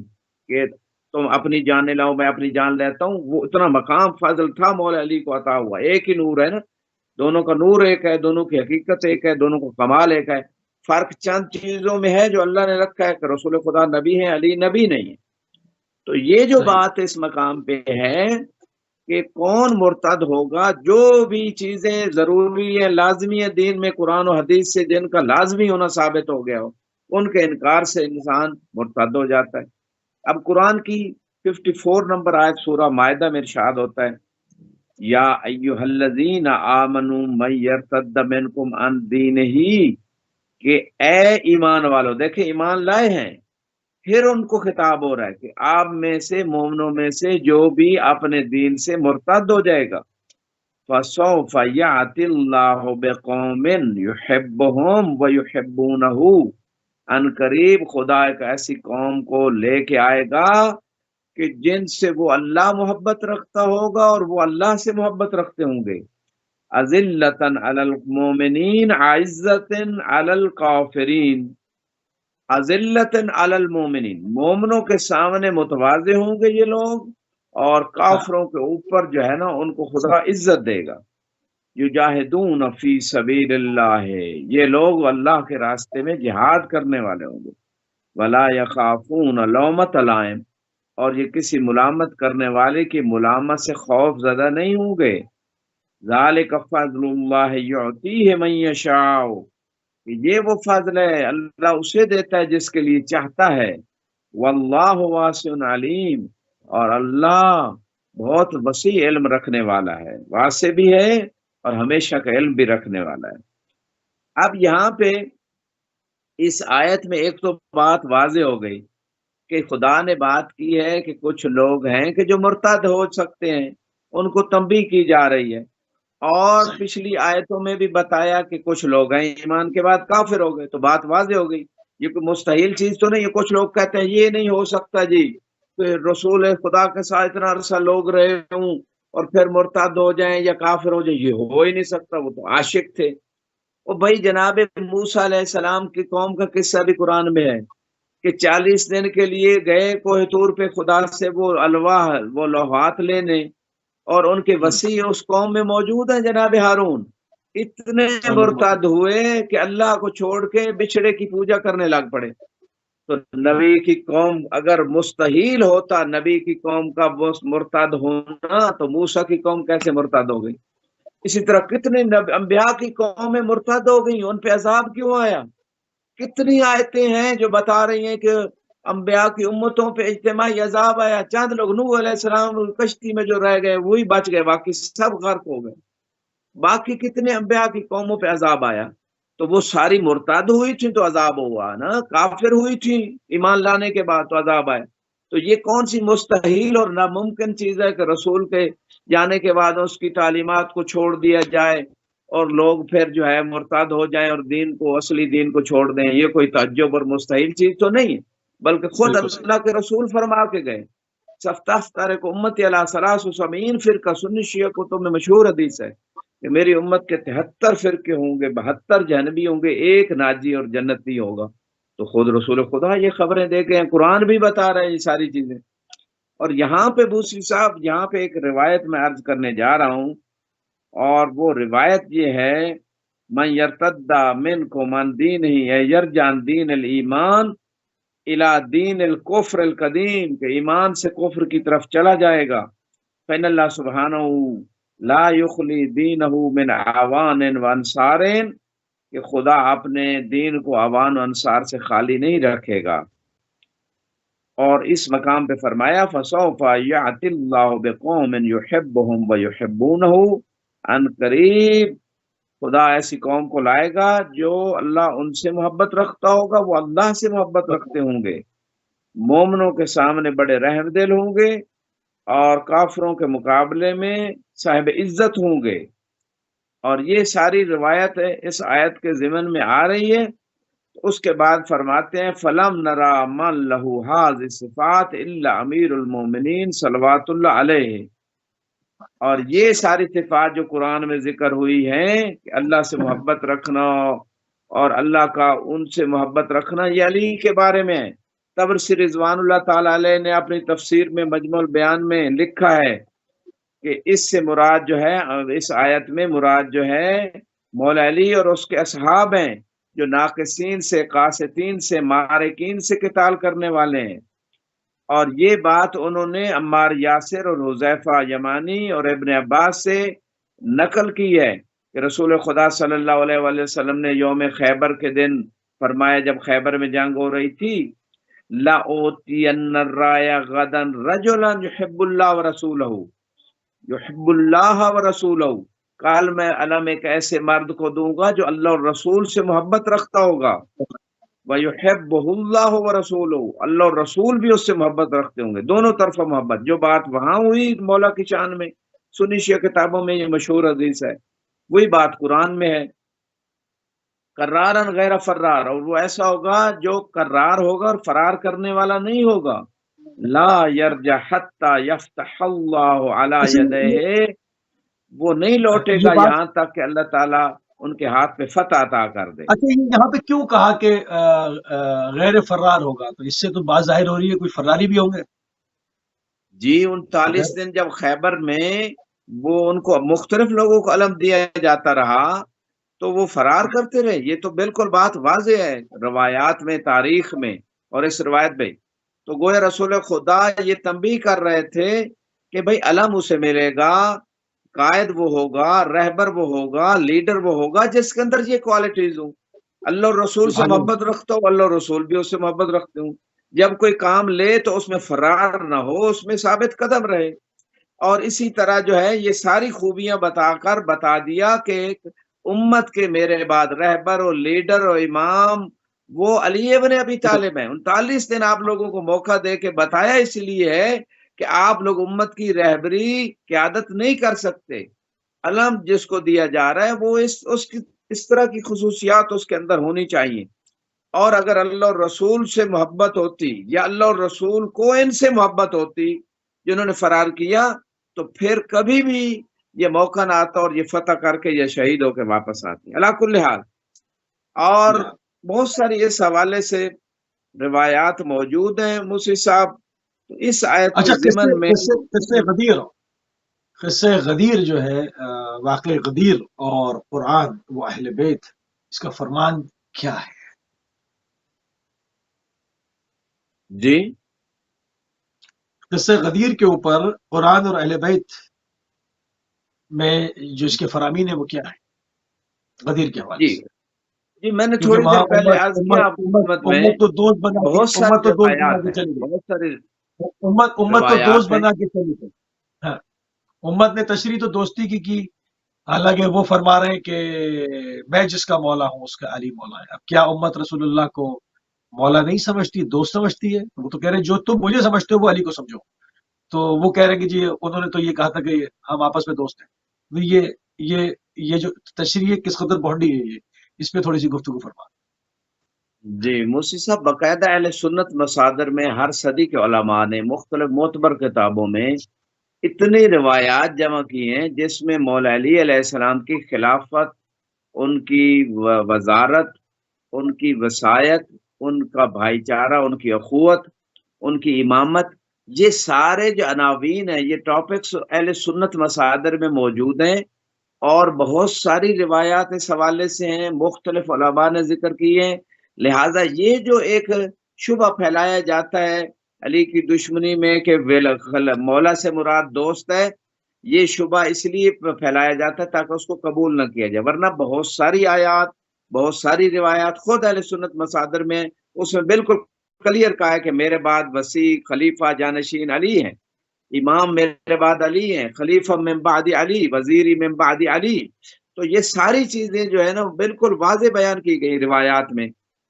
کہ تم اپنی جان لاؤ میں اپنی جان لیتا ہوں، وہ اتنا مقام فضل تھا مولا علی کو عطا ہوا. ایک ہی نور ہے نا، دونوں کا نور ایک ہے، دونوں کی حقیقت ایک ہے، دونوں کو کمال ایک ہے. فرق چند چیزوں میں ہے جو اللہ نے رکھا ہے کہ رسول خدا نبی ہیں، علی نبی نہیں ہے. تو یہ جو بات اس مقام پہ ہے کہ کون مرتد ہوگا، جو بھی چیزیں ضروری ہیں، لازمی ہیں دین میں، قرآن و حدیث سے جن کا لازمی ہونا ثابت ہو گیا ہو، ان کے انکار سے انسان مرتد ہو جاتا ہے. اب قرآن کی 54 نمبر آیت سورہ مائدہ میں ارشاد ہوتا ہے، یا ایھا الذین آمنوا من یرتد منکم عن دینہ، کہ اے ایمان والو، دیکھیں ایمان لائے ہیں، پھر ان کو خطاب ہو رہا ہے کہ آپ میں سے، مومنوں میں سے جو بھی اپنے دین سے مرتد ہو جائے گا، فَسَوْفَ يَأْتِ اللَّهُ بِقَوْمٍ يُحِبُّهُمْ وَيُحِبُّونَهُ، ان قریب خدا ایک ایسی قوم کو لے کے آئے گا کہ جن سے وہ اللہ محبت رکھتا ہوگا اور وہ اللہ سے محبت رکھتے ہوں گے. اذلۃ علی المؤمنین عزۃ علی الکافرین. اذلۃ علی المؤمنین، مومنوں کے سامنے متواضع ہوں گے یہ لوگ، اور کافروں کے اوپر جو ہے نا ان کو خدا عزت دے گا. یجاہدون فی سبیل اللہ، یہ لوگ اللہ کے راستے میں جہاد کرنے والے ہوں گے. ولا یخافون لومۃ لائم، اور یہ کسی ملامت کرنے والے کی ملامت سے خوف زدہ نہیں ہوں گے. ذالک فضل اللہ یعطیہ من یشاء، یہ وہ فضل ہے اللہ اسے دیتا ہے جس کے لیے چاہتا ہے. واللہ واسع علیم، اور اللہ بہت وسیع علم رکھنے والا ہے، واسع بھی ہے اور ہمیشہ کا علم بھی رکھنے والا ہے. اب یہاں پہ اس آیت میں ایک تو بات واضح ہو گئی کہ خدا نے بات کی ہے کہ کچھ لوگ ہیں کہ جو مرتد ہو سکتے ہیں، ان کو تنبیہ کی جا رہی ہے. اور پچھلی آیتوں میں بھی بتایا کہ کچھ لوگ ہیں ایمان کے بعد کافر ہو گئے، تو بات واضح ہو گئی. یہ کوئی مستحیل چیز تو نہیں ہے. کچھ لوگ کہتے ہیں یہ نہیں ہو سکتا جی کہ رسول خدا کے ساتھ اتنا عرصہ لوگ رہے ہوں اور پھر مرتد ہو جائیں یا کافر ہو جائیں، یہ ہو ہی نہیں سکتا، وہ تو عاشق تھے. اور بھائی جناب موسیٰ علیہ السلام کی قوم کا قصہ بھی قرآن میں ہے کہ 40 دن کے لیے گئے کوہ طور پہ خدا سے وہ الواح، وہ لوحات لینے، اور ان کے وسیع اس قوم میں موجود ہیں جناب ہارون. اتنے مرتد ہوئے کہ اللہ کو چھوڑ کے بچھڑے کی پوجا کرنے لگ پڑے. تو نبی کی قوم اگر مستحیل ہوتا نبی کی قوم کا مرتد ہونا، تو موسیٰ کی قوم کیسے مرتد ہو گئی؟ اسی طرح کتنے انبیاء کی قومیں مرتد ہو گئی، ان پہ عذاب کیوں آیا؟ کتنی آیتیں ہیں جو بتا رہی ہیں کہ انبیاء کی امتوں پہ اجتماعی عذاب آیا. چند لوگ نوح علیہ السلام کشتی میں جو رہ گئے وہی بچ گئے، باقی سب غرق ہو گئے. باقی کتنے انبیاء کی قوموں پہ عذاب آیا؟ تو وہ ساری مرتد ہوئی تھی تو عذاب ہوا نا، کافر ہوئی تھی ایمان لانے کے بعد تو عذاب آیا. تو یہ کون سی مستحیل اور ناممکن چیز ہے کہ رسول کے جانے کے بعد اس کی تعلیمات کو چھوڑ دیا جائے اور لوگ پھر جو ہے مرتد ہو جائیں اور دین کو، اصلی دین کو چھوڑ دیں؟ یہ کوئی تعجب اور مستحیل چیز تو نہیں ہے، بلکہ خود اللہ کے رسول فرما کے گئے سفتفترق امتی علی 73 فرقہ. سنی شیعہ کتب میں مشہور حدیث ہے کہ میری امت کے 73 فرقے ہوں گے، 72 جہنمی ہوں گے، ایک ناجی اور جنتی ہوگا. تو خود رسول خدا یہ خبریں دے کے ہیں، قرآن بھی بتا رہے ہیں یہ ساری چیزیں. اور یہاں پہ بوسی صاحب، یہاں پہ ایک روایت میں عرض کرنے جا رہا ہوں، اور وہ روایت یہ ہے، من یرتد منکم عن دینہ یرجع عن دین الایمان الی دین الکفر القدیم، کہ ایمان سے کفر کی طرف چلا جائے گا. فإن اللہ سبحانہ لا یخلی دینہ من اعوان و انصار، کہ خدا اپنے دین کو اعوان و انصار سے خالی نہیں رکھے گا. اور اس مقام پہ فرمایا فسوف یأتی اللہ بقوم یحبهم ویحبونہ، ان قریب خدا ایسی قوم کو لائے گا جو اللہ ان سے محبت رکھتا ہوگا، وہ اللہ سے محبت رکھتے ہوں گے، مومنوں کے سامنے بڑے رحم دل ہوں گے اور کافروں کے مقابلے میں صاحب عزت ہوں گے۔ اور یہ ساری روایت اس آیت کے ضمن میں آ رہی ہے۔ اس کے بعد فرماتے ہیں فلم نرا من لہو هذه صفات الا امیر المومنین صلوات اللہ علیہ۔ اور یہ ساری صفات جو قرآن میں ذکر ہوئی ہیں کہ اللہ سے محبت رکھنا اور اللہ کا ان سے محبت رکھنا، یہ علی کے بارے میں ہے۔ طبرسی رضوان اللہ تعالی علیہ نے اپنی تفسیر میں مجموع البیان میں لکھا ہے کہ اس سے مراد جو ہے، اس آیت میں مراد جو ہے مولا علی اور اس کے اصحاب ہیں جو ناقصین سے، قاسطین سے، مارکین سے قتال کرنے والے ہیں۔ اور یہ بات انہوں نے عمار یاسر اور حذیفہ یمانی اور ابن عباس سے نقل کی ہے کہ رسول خدا صلی اللہ علیہ وآلہ وسلم نے یوم خیبر کے دن فرمایا، جب خیبر میں جنگ ہو رہی تھی، لَأُوتِيَنَّ الرَّايَ غَدًا رَجُلًا يُحِبُّ اللَّهَ وَرَسُولَهُ يُحِبُّ اللَّهَ وَرَسُولَهُ، کل میں علم ایک ایسے مرد کو دوں گا جو اللہ اور رسول سے محبت رکھتا ہوگا، وَيُحِبُّهُ اللَّهُ وَرَسُولُهُ، اللہ اور رسول بھی اس سے محبت رکھتے ہوں گے، دونوں طرفہ محبت۔ جو بات وہاں ہوئی مولا کی شان میں، سنی شیعہ کتابوں میں یہ مشہور حدیث ہے، وہی بات قرآن میں ہے، کرارن غیر فرار، اور وہ ایسا ہوگا جو کرار ہوگا اور فرار کرنے والا نہیں ہوگا۔ لا یرجع حتی یفتح اللہ علی اچھا یدیہ، وہ نہیں لوٹے یہ گا بات، یہاں تک کہ اللہ تعالیٰ ان کے ہاتھ پہ فتح عطا کر دے۔ اچھا یہ یہاں پہ کیوں کہا کہ غیر فرار ہوگا؟ تو اس سے تو بات ظاہر ہو رہی ہے کوئی فراری بھی ہوں گے۔ جی 39 دن جب خیبر میں وہ ان کو مختلف لوگوں کو علم دیا جاتا رہا تو وہ فرار کرتے رہے، یہ تو بالکل بات واضح ہے روایات میں، تاریخ میں اور اس روایت میں۔ تو گویا رسول خدا یہ تنبیہ کر رہے تھے کہ بھئی علم اسے ملے گا، قائد وہ ہوگا، رہبر وہ ہوگا، لیڈر وہ ہوگا جس کے اندر یہ کوالٹیز ہوں۔ اللہ اور رسول سے سبحان اللہ۔ محبت رکھتا ہوں، اللہ اور رسول بھی اس سے محبت رکھتے ہوں۔ جب کوئی کام لے تو اس میں فرار نہ ہو، اس میں ثابت قدم رہے۔ اور اسی طرح جو ہے یہ ساری خوبیاں بتا کر بتا دیا کہ ایک امت کے میرے بعد رہبر اور لیڈر اور امام وہ علی ابن ابی طالب ہیں۔ 39 دن آپ لوگوں کو موقع دے کے بتایا اس لیے ہے کہ آپ لوگ امت کی رہبری قیادت نہیں کر سکتے۔ علم جس کو دیا جا رہا ہے وہ اس طرح کی خصوصیات اس کے اندر ہونی چاہیے۔ اور اگر اللہ اور رسول سے محبت ہوتی یا اللہ اور رسول کو ان سے محبت ہوتی جنہوں نے فرار کیا، تو پھر کبھی بھی یہ موقع نہ آتا اور یہ فتح کر کے یہ شہید ہو کے واپس آتی۔ علا کل حال، اور بہت ساری اس حوالے سے روایات موجود ہیں موسی صاحب۔ اس آیت اچھا کے ضمن میں قصے غدیر جو ہے، واقع غدیر اور قرآن و اہل بیت، اس کا فرمان کیا ہے؟ جی قصے غدیر کے اوپر قرآن اور اہل بیت میں جو اس کے فرامین ہیں وہ کیا ہے غدیر کے حوالے سے؟ جی میں نے کیونکہ تھوڑی وہاں دیر پہلے عرض کیا میں امت تو دوست بنا کے بہت ساری روایات ہیں، چلی گئی، بہت ساری امت تو دوست بنا کے چلی گئی۔ ہاں، امت نے تشریح تو دوستی کی، حالانکہ وہ فرما رہے ہیں کہ میں جس کا مولا ہوں اس کا علی مولا ہے۔ اب کیا امت رسول اللہ کو مولا نہیں سمجھتی، دوست سمجھتی ہے؟ وہ تو کہہ رہے ہیں جو تم مجھے سمجھتے ہو وہ علی کو سمجھو۔ تو وہ کہہ رہے ہیں کہ جی انہوں نے تو یہ کہا تھا کہ ہم آپس میں دوست ہیں۔ تو یہ جو تشریح کس قدر بونڈی ہے، یہ اس پہ تھوڑی سی گفتگو فرما۔ جی موسی صاحب، باقاعدہ اہل سنت مصادر میں ہر صدی کے علماء نے مختلف معتبر کتابوں میں اتنی روایات جمع کی ہیں جس میں مولا علی علیہ السلام کی خلافت، ان کی وزارت، ان کی وصایت، ان کا بھائی چارہ، ان کی اخوت، ان کی امامت، یہ سارے جو عناوین ہیں، یہ ٹاپکس اہل سنت مصادر میں موجود ہیں۔ اور بہت ساری روایات اس حوالے سے ہیں، مختلف علماء نے ذکر کی ہیں۔ لہٰذا یہ جو ایک شبہ پھیلایا جاتا ہے علی کی دشمنی میں کہ مولا سے مراد دوست ہے، یہ شبہ اس لیے پھیلایا جاتا ہے تاکہ اس کو قبول نہ کیا جائے، ورنہ بہت ساری آیات، بہت ساری روایات خود اہل سنت مصادر میں اس میں بالکل کلیئر کہا ہے کہ میرے بعد وسیع خلیفہ جانشین علی ہیں، امام میرے بعد علی ہیں، خلیفہ من بعد علی، وزیری من بعد علی۔ تو یہ ساری چیزیں جو ہے نا بالکل واضح بیان کی گئی روایات میں.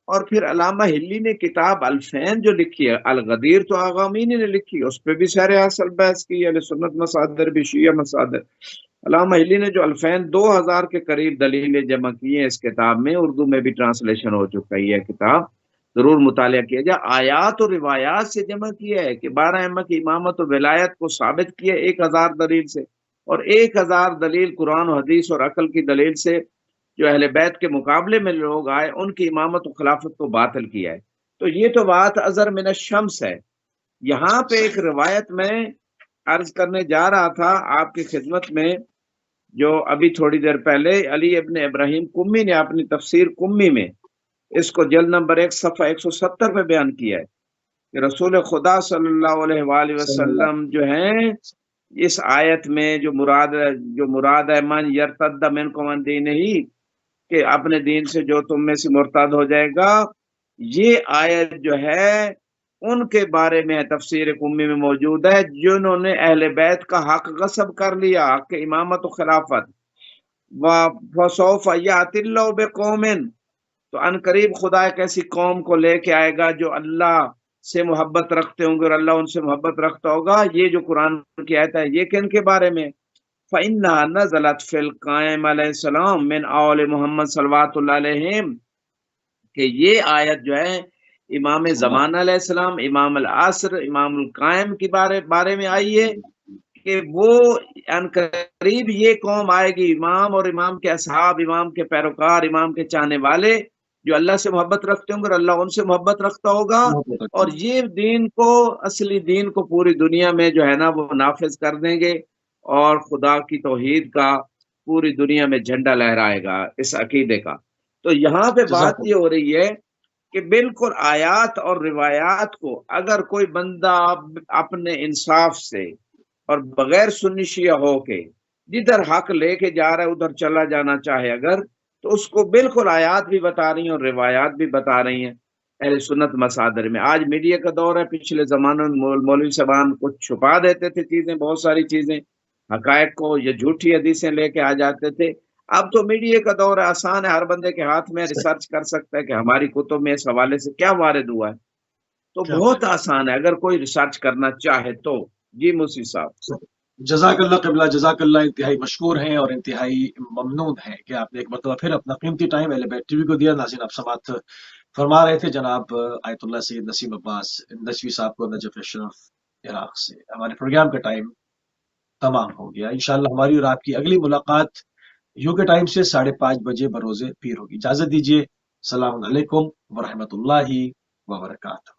اور پھر علامہ ہلی نے کتاب الفین جو لکھی ہے، الغدیر تو آغامینی نے لکھی، اس پہ بھی شرح اصل بحث کی، اہل سنت مصادر بھی، شیعہ مصادر. علامہ ہلی نے جو الفین 2000 کے قریب دلیلیں جمع کی ہیں اس کتاب میں، اردو میں بھی ٹرانسلیشن ہو چکا ہے یہ کتاب، ضرور مطالعہ کیا جائے. آیات اور روایات سے جمع کیا ہے کہ 12 ائمہ کی امامت و ولایت کو ثابت کیا 1000 دلیل سے، اور 1000 دلیل قرآن و حدیث اور عقل کی دلیل سے جو اہل بیت کے مقابلے میں لوگ آئے ان کی امامت و خلافت کو باطل کیا ہے. تو یہ تو بات ازر من الشمس ہے. یہاں پہ ایک روایت میں عرض کرنے جا رہا تھا آپ کی خدمت میں، جو ابھی تھوڑی دیر پہلے علی ابن ابراہیم قمی نے اپنی تفسیر قمی میں اس کو جلد نمبر 1 صفحہ 170 پہ بیان کیا ہے کہ رسول خدا صلی اللہ علیہ وآلہ وسلم جو ہیں اس آیت میں جو مراد ہے من یرتد منکم عن دینہ، کہ اپنے دین سے جو تم میں سے مرتد ہو جائے گا، یہ آیت جو ہے ان کے بارے میں تفسیر قمی میں موجود ہے جنہوں نے اہل بیت کا حق غصب کر لیا، حق امامت و خلافت. وَسَوْفَ يَأْتِ اللَّهُ بِقَوْمٍ، تو ان قریب خدا ایک ایسی قوم کو لے کے آئے گا جو اللہ سے محبت رکھتے ہوں گے اور اللہ ان سے محبت رکھتا ہوگا. یہ جو قرآن کی آیت ہے یہ کن کے بارے میں؟ فَإِنَّهَا نَزَلَتْ فِي الْقَائِمِ علیہ السلام من آل محمد صلوات اللہ علیہم، کہ یہ آیت جو ہے امام زمان علیہ السلام، امام العصر، امام القائم کی بارے میں آئی ہے کہ وہ ان قریب یہ قوم آئے گی، امام اور امام کے اصحاب، امام کے پیروکار، امام کے چاہنے والے جو اللہ سے محبت رکھتے ہوں گے اور اللہ ان سے محبت رکھتا ہوگا، اور یہ دین کو، اصلی دین کو پوری دنیا میں جو ہے نا وہ نافذ کر دیں گے اور خدا کی توحید کا پوری دنیا میں جھنڈا لہرائے گا اس عقیدے کا. تو یہاں پہ بات یہ ہو رہی ہے کہ بالکل آیات اور روایات کو اگر کوئی بندہ اپنے انصاف سے اور بغیر سنی شیعہ ہو کے جدھر حق لے کے جا رہا ہے ادھر چلا جانا چاہے اگر، تو اس کو بالکل آیات بھی بتا رہی ہیں اور روایات بھی بتا رہی ہیں اہل سنت مصادر میں. آج میڈیا کا دور ہے، پچھلے زمانوں میں مولوی صاحبان کچھ چھپا دیتے تھے چیزیں، بہت ساری چیزیں، حقائق کو یا جھوٹی حدیثیں لے کے آ جاتے تھے. اب تو میڈیا کا دور ہے، آسان ہے، ہر بندے کے ہاتھ میں ریسرچ کر سکتا ہے کہ ہماری کتب میں اس حوالے سے کیا وارد ہوا ہے. تو بہت آسان ہے اگر کوئی ریسرچ کرنا چاہے تو. جی موسی صاحب. جزاک اللہ قبلہ، جزاک اللہ، انتہائی مشکور ہیں اور انتہائی ممنون ہیں کہ آپ نے ایک مرتبہ پھر اپنا قیمتی ٹائم اہل بیت ٹی وی کو دیا. ناظرین آپ سماعت فرما رہے تھے جناب آیت اللہ سید نسیم عباس نجوی صاحب کو نجف اشرف عراق سے. ہمارے پروگرام کا ٹائم تمام ہو گیا. انشاءاللہ ہماری اور آپ کی اگلی ملاقات یو کے ٹائم سے 5:30 بجے بروز پیر ہوگی. اجازت دیجیے. السلام علیکم ورحمۃ اللہ وبرکاتہ.